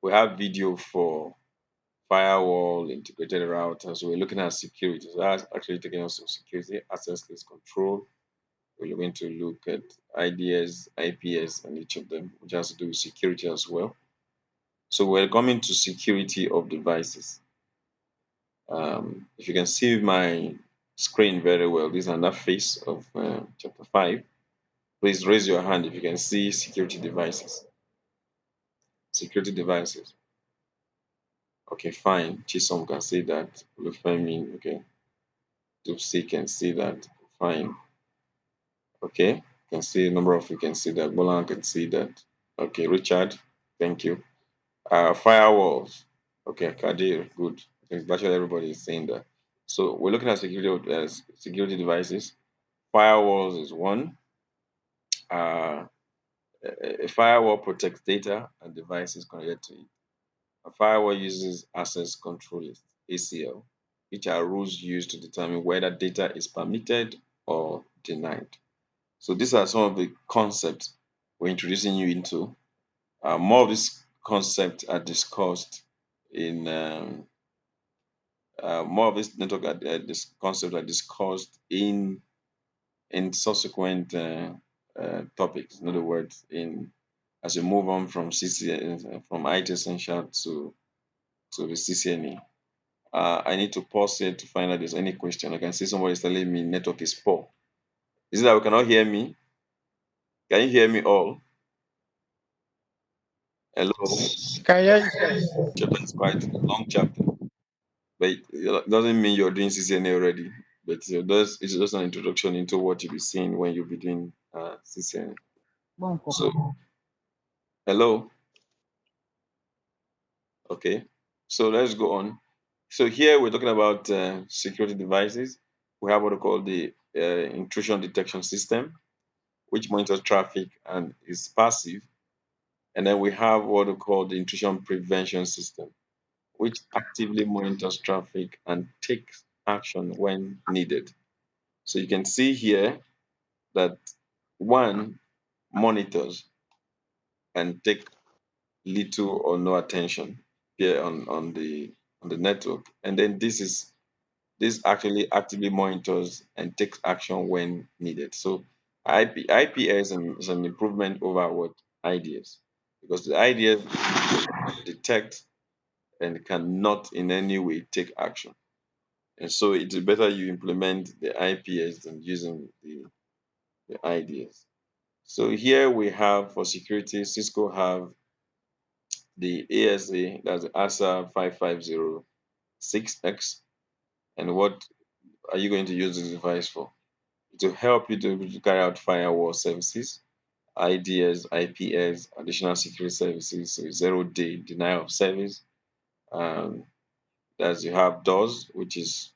we have video for firewall integrated routers. So we're looking at security. So that's actually taking us to security, access list control. We're going to look at IDS, IPS, and each of them, which has to do with security as well. So we're coming to security of devices. If you can see my screen very well, this is another phase of chapter 5. Please raise your hand if you can see security devices. Security devices. Okay, fine. Chisom can see that. Olufemi, okay. Dupsy can see that. Fine. Okay. You can see a number of you can see that. Bolan can see that. Okay, Richard, thank you. Firewalls. Okay, Kadir, good. think virtually everybody is saying that. So we're looking at security devices. Firewalls is one. Uh, a firewall protects data and devices connected to it. A firewall uses access control list, ACL, which are rules used to determine whether data is permitted or denied. So these are some of the concepts we're introducing you into. More of these concepts are discussed in more of this network this concepts are discussed in subsequent topics. In other words, in as you move on from from IT Essential to the CCNA. I need to pause here to find out if there's any question. I can see somebody is telling me network is poor. Is it that we cannot hear me? Can you hear me all? Hello? Can hear you, sir. Chapter is quite a long chapter, but it doesn't mean you're doing CCNA already. But it's just an introduction into what you'll be seeing when you'll be doing CCNA. So, hello? Okay. So let's go on. So here we're talking about security devices. We have what we call the intrusion detection system, which monitors traffic and is passive. And then we have what we call the intrusion prevention system, which actively monitors traffic and takes action when needed. So you can see here that one monitors and take little or no attention here on the network. And then this actually actively monitors and takes action when needed. So IPS is an improvement over what IDS, because the IDS detect and cannot in any way take action. And so it's better you implement the IPS than using the IDS. So here we have for security, Cisco have the ASA, that's the ASA 5506X. And what are you going to use this device for? To help you to carry out firewall services, IDS, IPS, additional security services, so 0-day denial of service. As you have DOS, which is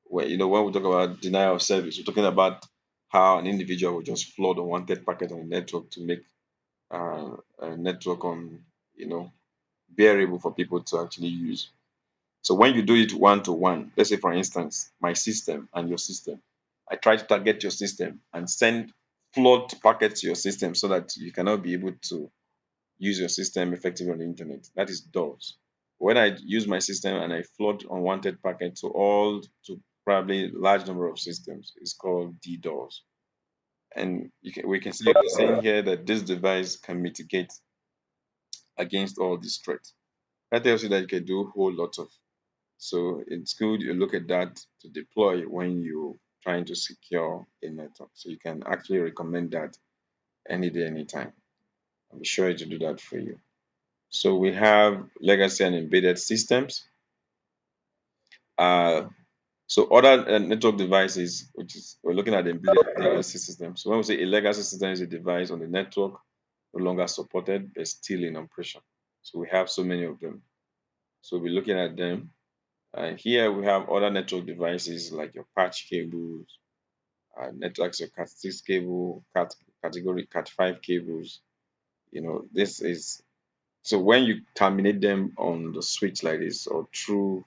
when we talk about denial of service, we're talking about how an individual will just flood unwanted packet on the network to make a network bearable for people to actually use. So when you do it one to one, let's say for instance, my system and your system, I try to target your system and send flood packets to your system so that you cannot be able to use your system effectively on the internet. That is DOS. When I use my system and I flood unwanted packets to probably large number of systems, it's called DDoS. And we can see saying here that this device can mitigate against all these threats. That tells you that you can do a whole lot of. So it's good you look at that to deploy when you're trying to secure a network. So you can actually recommend that any day, anytime. I'll be sure to do that for you. So we have legacy and embedded systems. Uh, so other network devices, which is we're looking at the embedded legacy system. So when we say a legacy system is a device on the network no longer supported but still in operation. So we have so many of them. So we're looking at them. Here we have other network devices like your patch cables, networks, your Cat6 cable, category Cat5 cables. This is so when you terminate them on the switch like this or through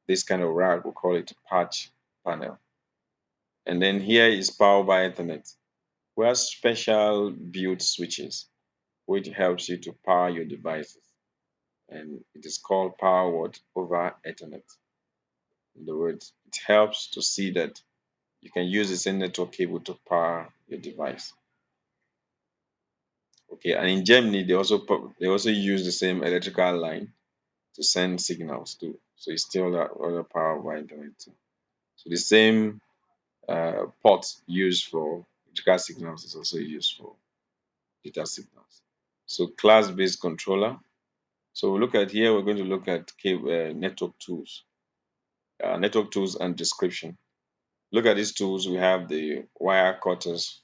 this kind of route, we call it patch panel. And then here is power by Ethernet. We have special built switches which helps you to power your devices. And it is called power over Ethernet. In other words, it helps to see that you can use the same network cable to power your device. Okay, and in Germany, they also use the same electrical line to send signals to. So it's still that other power by internet. So the same port used for electrical signals is also used for data signals. So class-based controller. So we look at here, we're going to look at network tools and description. Look at these tools. We have the wire cutters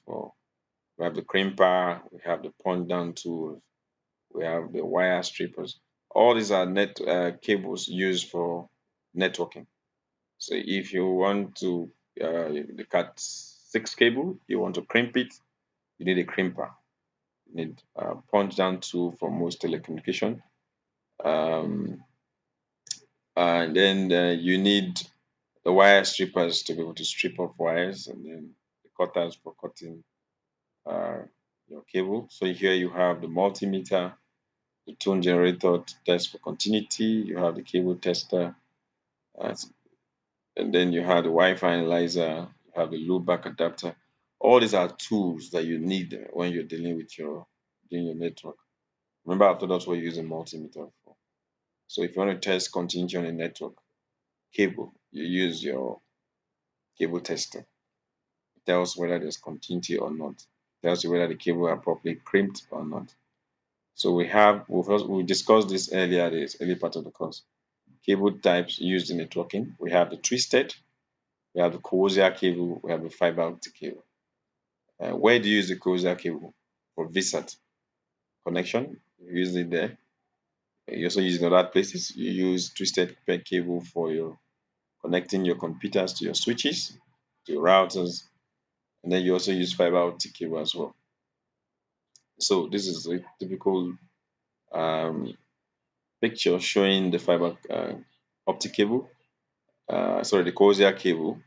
we have the crimper, we have the punch down tools, we have the wire strippers. All these are net cables used for networking. So if you want to the Cat6 cable, you want to crimp it, you need a crimper. You need a punch down tool for most telecommunication. Um, and then you need the wire strippers to be able to strip off wires, and then the cutters for cutting uh, your cable. So here you have the multimeter, the tone generator to test for continuity. You have the cable tester, uh, and then you have the Wi-Fi analyzer. You have the loopback adapter. All these are tools that you need when you're dealing with doing your network. Remember, I told us we're using multimeter for. So if you want to test continuity on a network cable, you use your cable tester. It tells whether there's continuity or not. It tells you whether the cable are properly crimped or not. So we discussed this earlier, this early part of the course. Cable types used in networking. We have the twisted, we have the coaxial cable, we have the fiber optic cable. Where do you use the coaxial cable? For VSAT connection, you use it there. You also use it in other places. You use twisted pair cable for your connecting your computers to your switches, to your routers, and then you also use fiber optic cable as well. So this is a typical um, picture showing the fiber optic cable, the coaxial cable,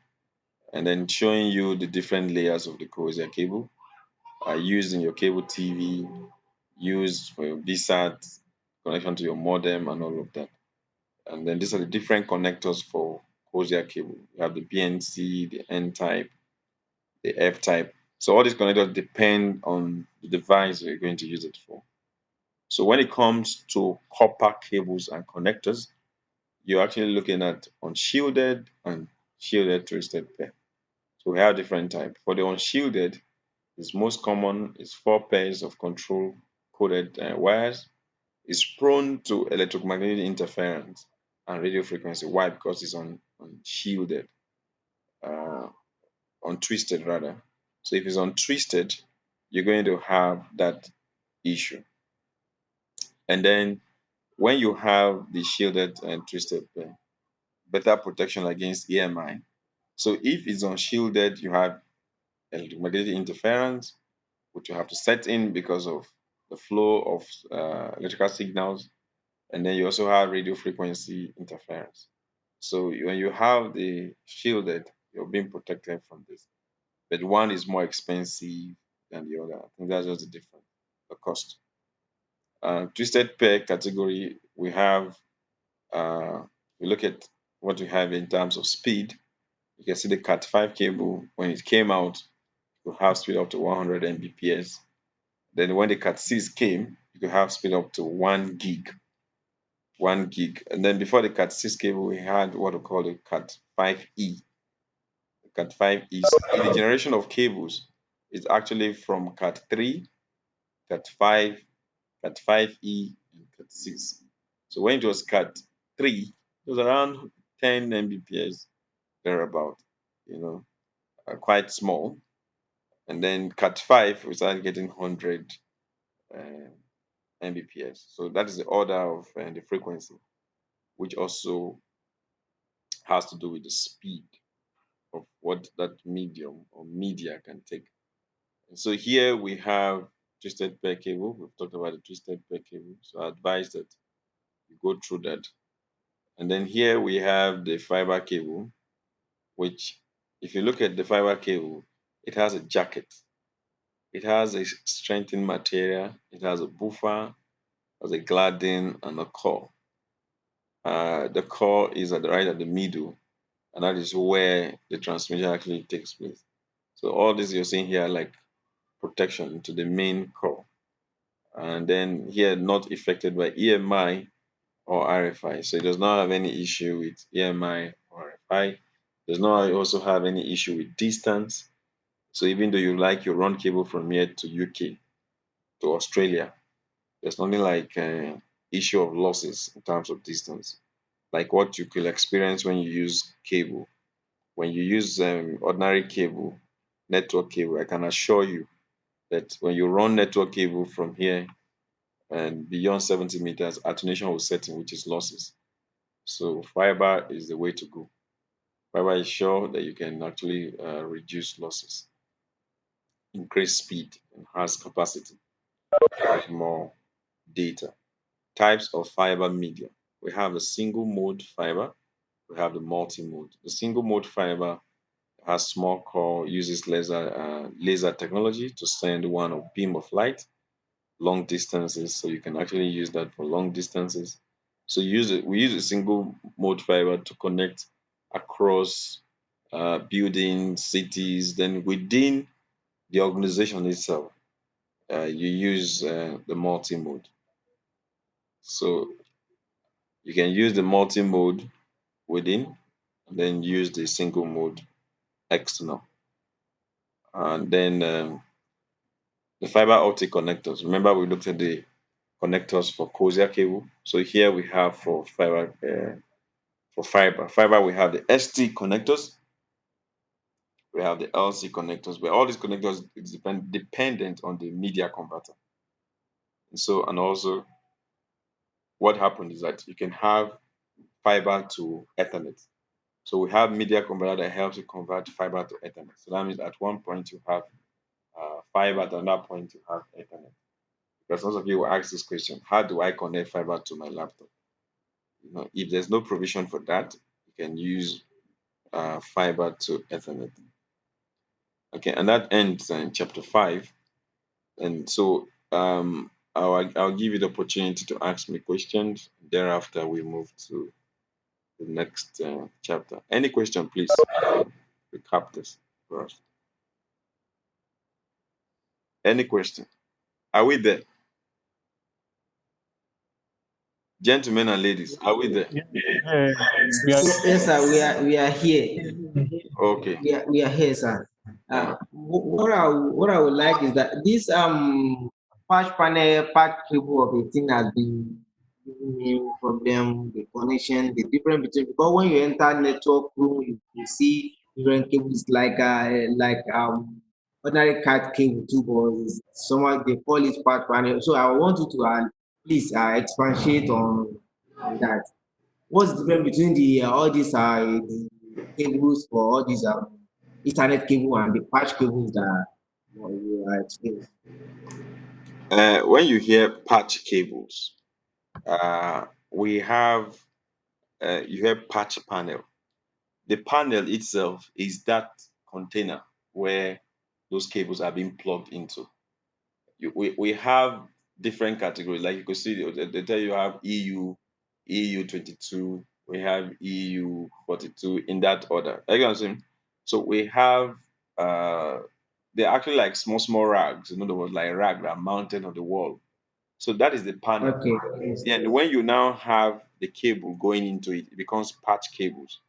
and then showing you the different layers of the coaxial cable used in your cable TV, used for your VSAT, connection to your modem, and all of that. And then these are the different connectors for coaxial cable. You have the BNC, the N type, the F type. So all these connectors depend on the device you're going to use it for. So when it comes to copper cables and connectors, you're actually looking at unshielded and shielded twisted pair. So we have different types. For the unshielded, its most common is 4 pairs of control coded wires. It's prone to electromagnetic interference and radio frequency. Why? Because it's unshielded, uh, untwisted rather. So if it's untwisted, you're going to have that issue. And then when you have the shielded and twisted pair, better protection against EMI. So if it's unshielded, you have electromagnetic interference, which you have to set in because of the flow of electrical signals, and then you also have radio frequency interference. So when you have the shielded, you're being protected from this. But one is more expensive than the other. I think that's just the difference, the cost. Twisted pair category, uh, we look at what we have in terms of speed. You can see the Cat5 cable, when it came out, you could have speed up to 100 Mbps. Then when the Cat6 came, you could have speed up to 1 gig. And then before the Cat6 cable, we had what we call the Cat5e. The Cat5e, the generation of cables is actually from Cat3, Cat5, Cat5e, and Cat6. So when it was Cat3, it was around 10 Mbps, thereabout, quite small. And then Cat5, we started getting 100 uh, Mbps. So that is the order of the frequency, which also has to do with the speed of what that medium or media can take. And so here we have twisted pair cable. We've talked about the twisted pair cable. So I advise that you go through that. And then here we have the fiber cable, which if you look at the fiber cable, it has a jacket. It has a strengthened material. It has a buffer, has a gladding, and a core. The core is right at the middle, and that is where the transmission actually takes place. So all this you're seeing here, like protection to the main core, and then here not affected by EMI or RFI. So it does not have any issue with EMI or RFI. Does not also have any issue with distance. So even though you like your run cable from here to UK to Australia, there's nothing like issue of losses in terms of distance, like what you could experience when you use cable. When you use ordinary cable, network cable, I can assure you that when you run network cable from here and beyond 70 meters, attenuation will set in, which is losses. So fiber is the way to go. Fiber is sure that you can actually reduce losses, increase speed, enhance capacity, and more data. Types of fiber media. We have the single mode fiber, we have the multi-mode. The single mode fiber has small core, uses laser technology to send one beam of light long distances. So you can actually use that for long distances. So we use a single mode fiber to connect across buildings, cities. Then within the organization itself, you use the multi-mode. So you can use the multi-mode within, and then use the single mode external. And then the fiber optic connectors. Remember, we looked at the connectors for coaxial cable. So here we have for fiber. Fiber, we have the ST connectors, we have the LC connectors, but all these connectors is dependent on the media converter. And also what happens is that you can have fiber to Ethernet. So we have media converter that helps you convert fiber to Ethernet. So that means at one point you have fiber, at another point you have Ethernet. Because most of you will ask this question: how do I connect fiber to my laptop? If there's no provision for that, you can use fiber to Ethernet. Okay, and that ends in chapter 5. And so I'll give you the opportunity to ask me questions. Thereafter, we move to the next chapter. Any question, please? Recap this for us. Any question? Are we there? Gentlemen and ladies, are we there? Yeah, we are. Yes, sir. We are here. Okay. We are here, sir. Uh, What I would like is that this patch panel patch cable of a thing has been giving me problem. The connection, the difference between, because when you enter network room, you see different cables like ordinary cat cable too, but someone they call it patch panel. So I want you to please expatiate on that. What's the difference between the all these the cables for all these Ethernet cable and the patch cables that you are explaining? when you hear patch cables, we have you hear patch panel. The panel itself is that container where those cables are being plugged into. We have different categories. Like you could see, they tell you have EU 22, we have EU 42 in that order. You know what I'm saying? So we have they're actually like small rags. In other words, like rag that are mounted on the wall. So that is the panel. Okay. Yeah, and when you now have the cable going into it, it becomes patch cables.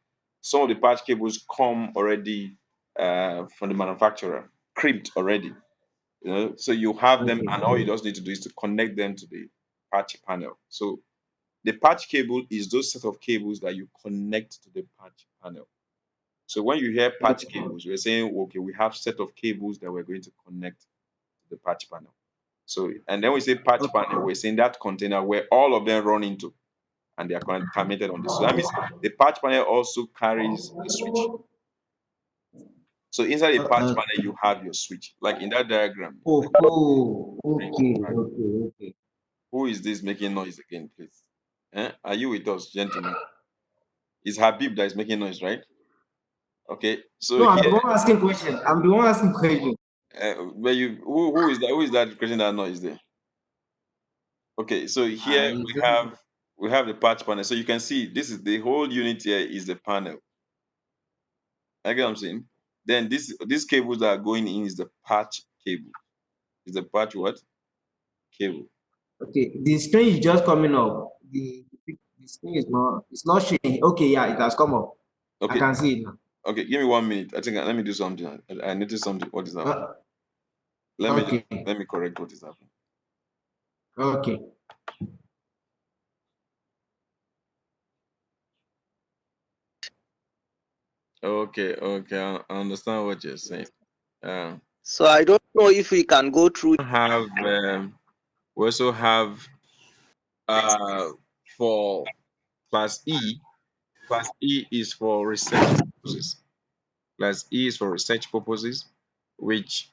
Some of the patch cables come already from the manufacturer, crimped already. So you have them, Okay. and all you just need to do is to connect them to the patch panel. So the patch cable is those set of cables that you connect to the patch panel. So when you hear patch Okay. cables, we're saying, okay, we have set of cables that we're going to connect to the patch panel. So, and then we say patch panel, we're saying that container where all of them run into and they are terminated on this. So that means the patch panel also carries a switch. So inside the patch Uh, panel, you have your switch. Like in that diagram, okay. Okay. who is this making noise again, please? Are you with us, gentlemen? It's Habib that is making noise, right? Okay. So No, I'm the here, one asking question. I'm the one asking question. where you who is that? Who is that creating that noise there? Okay. So here I we have the patch panel. So you can see this is the whole unit here is the panel. I get what I'm saying. Then these cables that are going in is the patch cable. Is the patch what? Cable. okay. The screen is just coming up. The screen is not. It's not showing. Okay. Yeah, it has come up. I Okay. can see it now. Okay. Give me 1 minute. I think let me do something. I noticed something. What is happening? Uh, Let me okay. let me correct what is happening. Okay. Okay. Okay. I understand what you're saying. Um, So I don't know if we can go through. have we also have uh for class E. Class E is for research purposes. Class E is for research purposes, which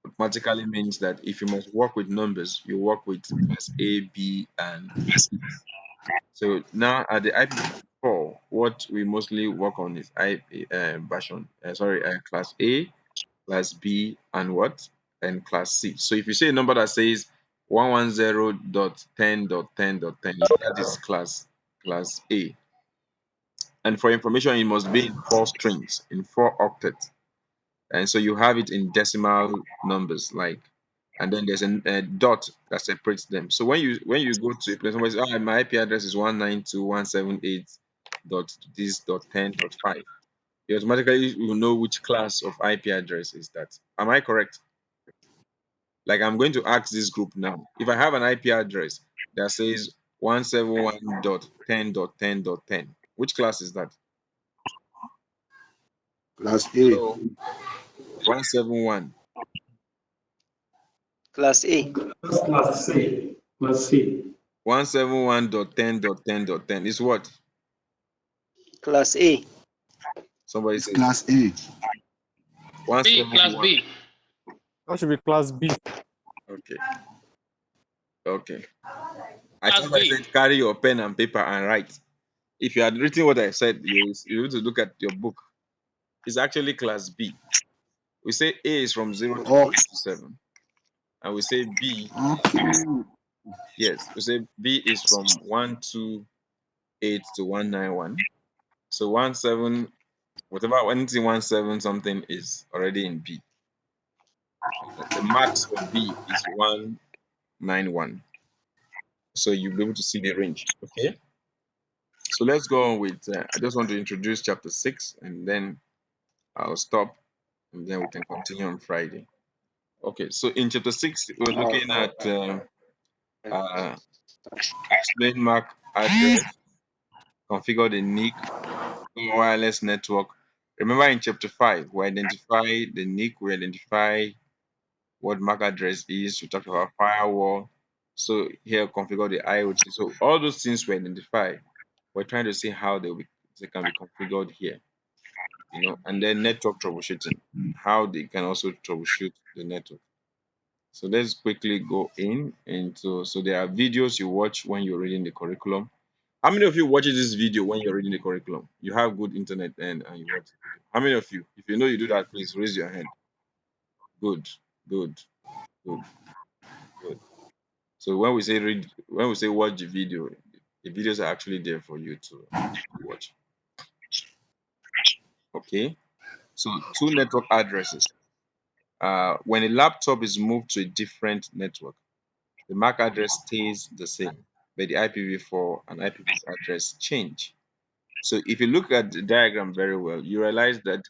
automatically means that if you must work with numbers, you work with class A, B, and C. So now at the IPv4, what we mostly work on is version, class A, class B, and what? And class C. So if you say a number that says 110.10.10.10, that is class A. And for information, it must be in 4 strings, in 4 octets. And so you have it in decimal numbers, like, and then there's a dot that separates them. So when you go to a place, somebody says, "Oh, my IP address is 192.178 dot this dot 10.5." You automatically will know which class of IP address is that. Am I correct? Like, I'm going to ask this group now. If I have an IP address that says 171.10.10.10, which class is that? Class A. Hello, 171. Class A. That's class C. Class C. 171.10.10.10 is what? Class A. Somebody It's says class A. B, class 171. B. That should be class B. Okay, okay. I Class thought I B. said carry your pen and paper and write. If you had written what I said, you need to look at your book. It's actually class B. We say A is from 0 to Okay. 257, and we say B, Okay. yes, we say B is from 128 to 191. So 17, whatever anything 17 something is already in B. The max for B is 191. So you'll be able to see the range. Okay. So let's go on with. I just want to introduce chapter 6, and then I'll stop, and then we can continue on Friday. Okay. So in chapter 6, we're looking at uh, explain MAC address, configure the NIC, wireless network. Remember in chapter 5, we identify the NIC, we identify what MAC address is, we talked about firewall. So here, configure the IoT. So all those things we identify, we're trying to see how they can be configured here, and then network troubleshooting, how they can also troubleshoot the network. So let's quickly go into, so there are videos you watch when you're reading the curriculum. How many of you watch this video when you're reading the curriculum? You have good internet and you watch the video. How many of you? If you know you do that, please raise your hand. Good, good, good, good. So when we say watch the videos are actually there for you to watch. Okay. So two network addresses. When a laptop is moved to a different network, the MAC address stays the same, but the IPv4 and IPv6 address change. So if you look at the diagram very well, you realize that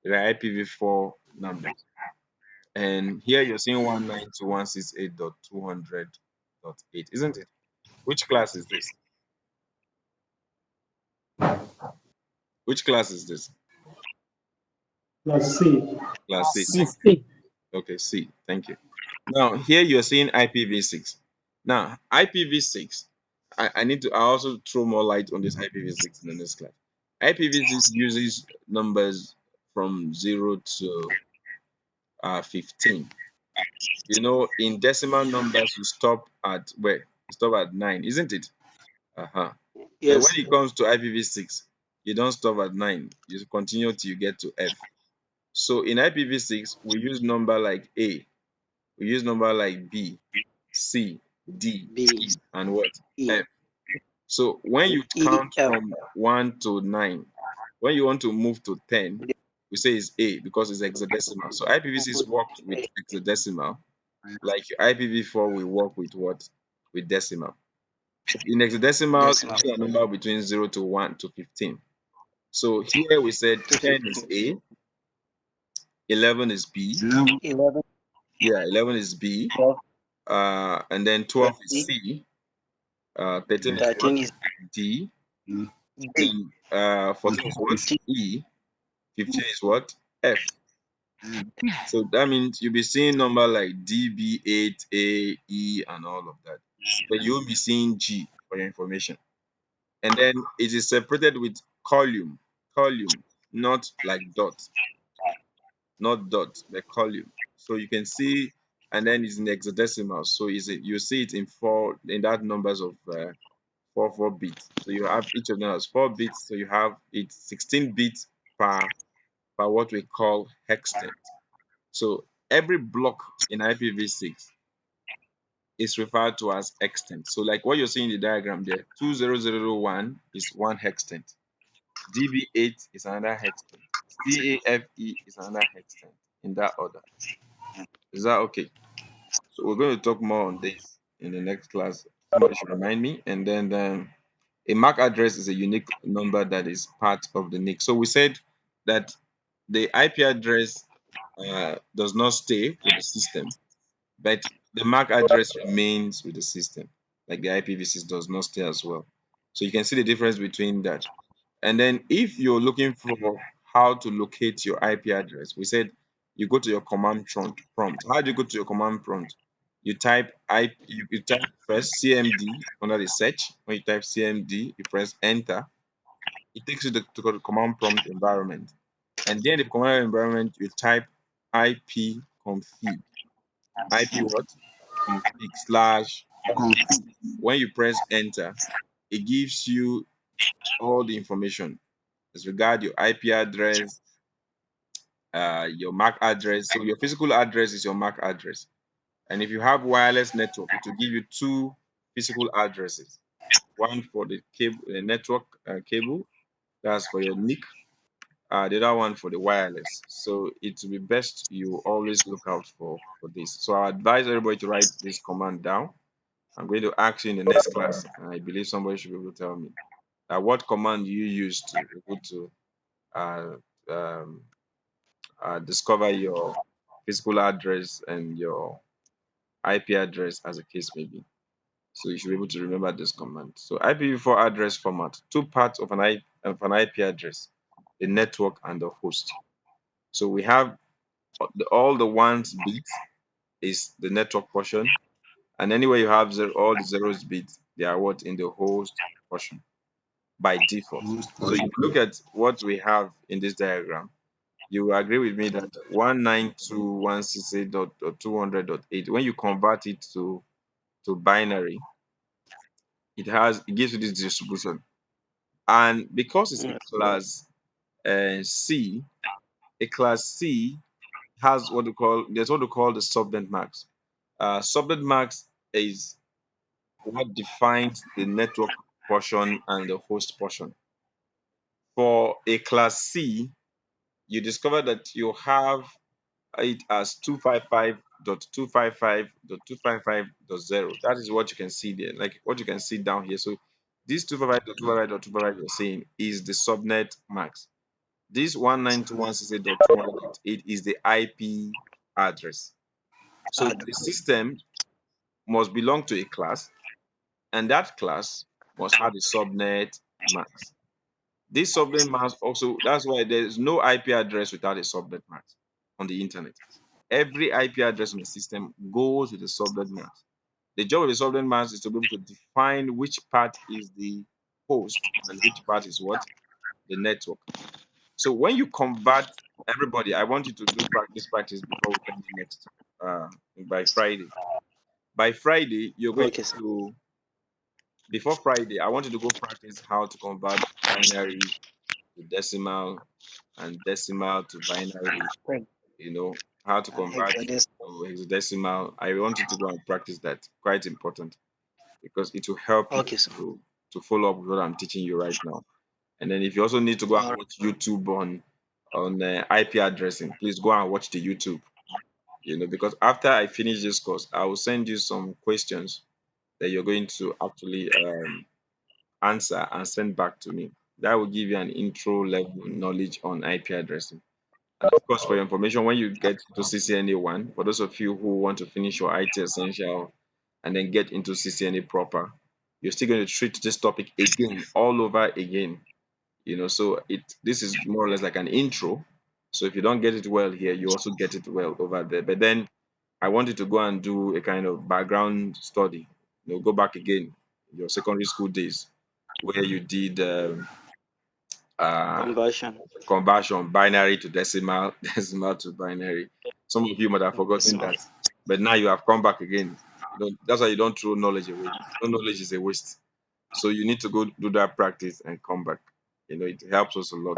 there are IPv4 numbers. And here you're seeing 192.168.200.8, isn't it? Which class is this? Which class is this? Class C. Class C. C. Thank you. Okay, C. Thank you. Now, here you're seeing IPv6. Now, IPv6, I also throw more light on this IPv6 in the next class. IPv6 uses numbers from 0 to 15. In decimal numbers, you stop at where? You stop at 9, isn't it? Uh-huh. But when Yes. it comes to IPv6, you don't stop at 9. You continue till you get to F. So in IPv6, we use number like A, we use number like B, C, D, B, E, and what? E, F. So when you E, count F. from 1 to 9, when you want to move to 10, we say it's A because it's hexadecimal. So IPv6 works with hexadecimal, like your IPv4 will work with what? With decimal. In hexadecimal, Decimal. it's a number between 0 to 1 to 15. So here we said 10 is 215. A, 11 is B, 11. 11, yeah, 11 is B, 12, and then 12 12 is C. C, 13 is what? 13 is D, Mm. D. then 14 is what? 14. E, 15 is what? F. Mm. So that means you'll be seeing number like DB8, A, E, and all of that. But you'll be seeing G for your information. And then it is separated with column, column, not like dot, not dot, but column. So you can see, and then it's in hexadecimal. So you see it in that numbers of 4 bits. So you have each of them as 4 bits. So you have it 16 bits per what we call hextent. So every block in IPv6 is referred to as hextent. So like what you're seeing in the diagram there, 20001 is one hextent. DB8 is another hextent. CAFE is another hextent in that order. Is that okay? So we're going to talk more on this in the next class. Somebody should remind me. And then a MAC address is a unique number that is part of the NIC. So we said that the IP address does not stay with the system, but the MAC address remains with the system. Like the IPv6 does not stay as well. So you can see the difference between that. And then if you're looking for how to locate your IP address, we said you go to your command prompt. How do you go to your command prompt? You type you type first CMD under the search. When you type CMD, you press enter. It takes you to the command prompt environment. And then the command environment, you type IP config. IP what? Config slash config. When you press enter, it gives you all the information as regard your IP address, your MAC address. So your physical address is your MAC address. And if you have wireless network, it will give you two physical addresses. One for the cable, the network cable, that's for your NIC. The other one for the wireless. So it will be best you always look out for this. So I advise everybody to write this command down. I'm going to ask you in the next class, and I believe somebody should be able to tell me what command you use to be able to uh, um, discover your physical address and your IP address as the case may be. So you should be able to remember this command. So IPv4 address format, two parts of an IP address, the network and the host. So we have all the ones bits is the network portion, and anywhere you have all the zeros bits, they are what in the host portion by default. Most So if you portion. look at what we have in this diagram, you will agree with me that 192.168.200.8, when you convert it to binary, it gives you this distribution. And because it's Mm. C, a class C has what we call the subnet max. Subnet max is what defines the network portion and the host portion. For a class C, you discover that you have it as 255.255.255.0. That is what you can see there, like what you can see down here. So this 255.255.255 you're saying is the subnet max. This 192.168.200.8 is the IP address. So the system must belong to a class, and that class must have a subnet mask. This subnet mask also, that's why there's no IP address without a subnet mask on the internet. Every IP address in the system goes with a subnet mask. The job of the subnet mask is to be able to define which part is the host and which part is what? The network. So when you convert everybody, I want you to do practice before we finish next by Friday. By Friday, you're going Okay, sir. to before Friday, I want you to go practice how to convert binary to decimal and decimal to binary, Thank how to you convert for this. to hexadecimal. I want you to go and practice that. Quite important because it will help you Okay, sir. to follow up with what I'm teaching you right now. And then if you also need to go and All right. watch YouTube on IP addressing, please go and watch the YouTube. Because after I finish this course, I will send you some questions that you're going to actually answer and send back to me. That will give you an intro level knowledge on IP addressing. And of course, for your information, when you get to CCNA 1, for those of you who want to finish your IT essential and then get into CCNA proper, you're still going to treat this topic again, all over again. So this is more or less like an intro. So if you don't get it well here, you also get it well over there. But then I want you to go and do a kind of background study. Go back again, your secondary school days, where you did Conversion. binary to decimal, decimal to binary. Some of you might have forgotten that, but now you have come back again. That's why you don't throw knowledge away. No knowledge is a waste. So you need to go do that practice and come back. It helps us a lot.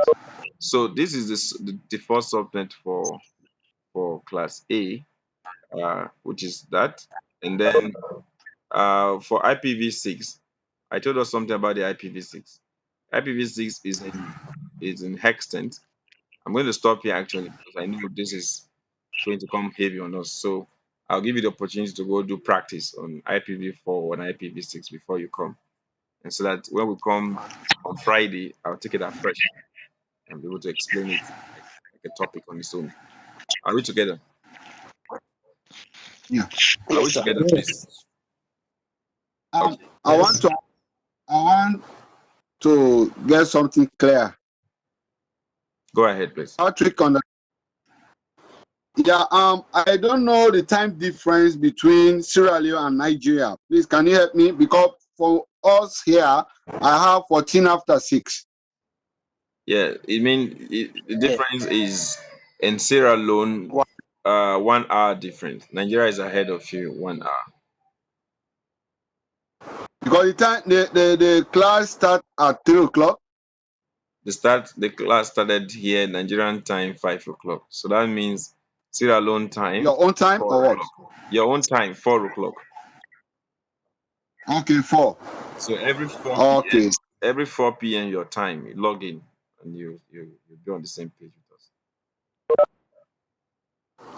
So this is the first subject for class A, which is that. And then for IPv6, I told us something about the IPv6. IPv6 is in extent. I'm going to stop here actually because I know this is going to come heavy on us. So I'll give you the opportunity to go do practice on IPv4 and IPv6 before you come. And so that when we come on Friday, I'll take it afresh and be able to explain it like a topic on its own. Are we together? Yeah. Are we Yes, sir. together, please? Yes. Okay. I want to get something clear. Go ahead, please. Patrick on the Yeah, I don't know the time difference between Sierra Leone and Nigeria. Please, can you help me? Because for us here, I have 14 after 6. Yeah, the difference is in Sierra Leone, 1 hour difference. Nigeria is ahead of you 1 hour. Because the time the class start at 3 o'clock. The class started here Nigerian time 5 o'clock. So that means Sierra Leone time Your own time 4 or what? o'clock. Your own time 4 o'clock. Okay, 4. So every 4 Okay, p.m. every 4 p.m. your time, you log in and you'll be on the same page with us.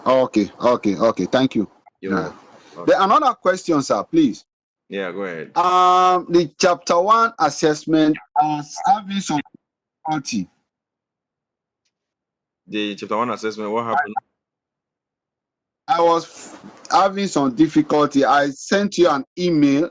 okay. Thank you. You're Yeah. welcome. Okay. Then another question, sir, please. Yeah, go ahead. The chapter 1 assessment was having some difficulty. The chapter 1 assessment, what happened? I was having some difficulty. I sent you an email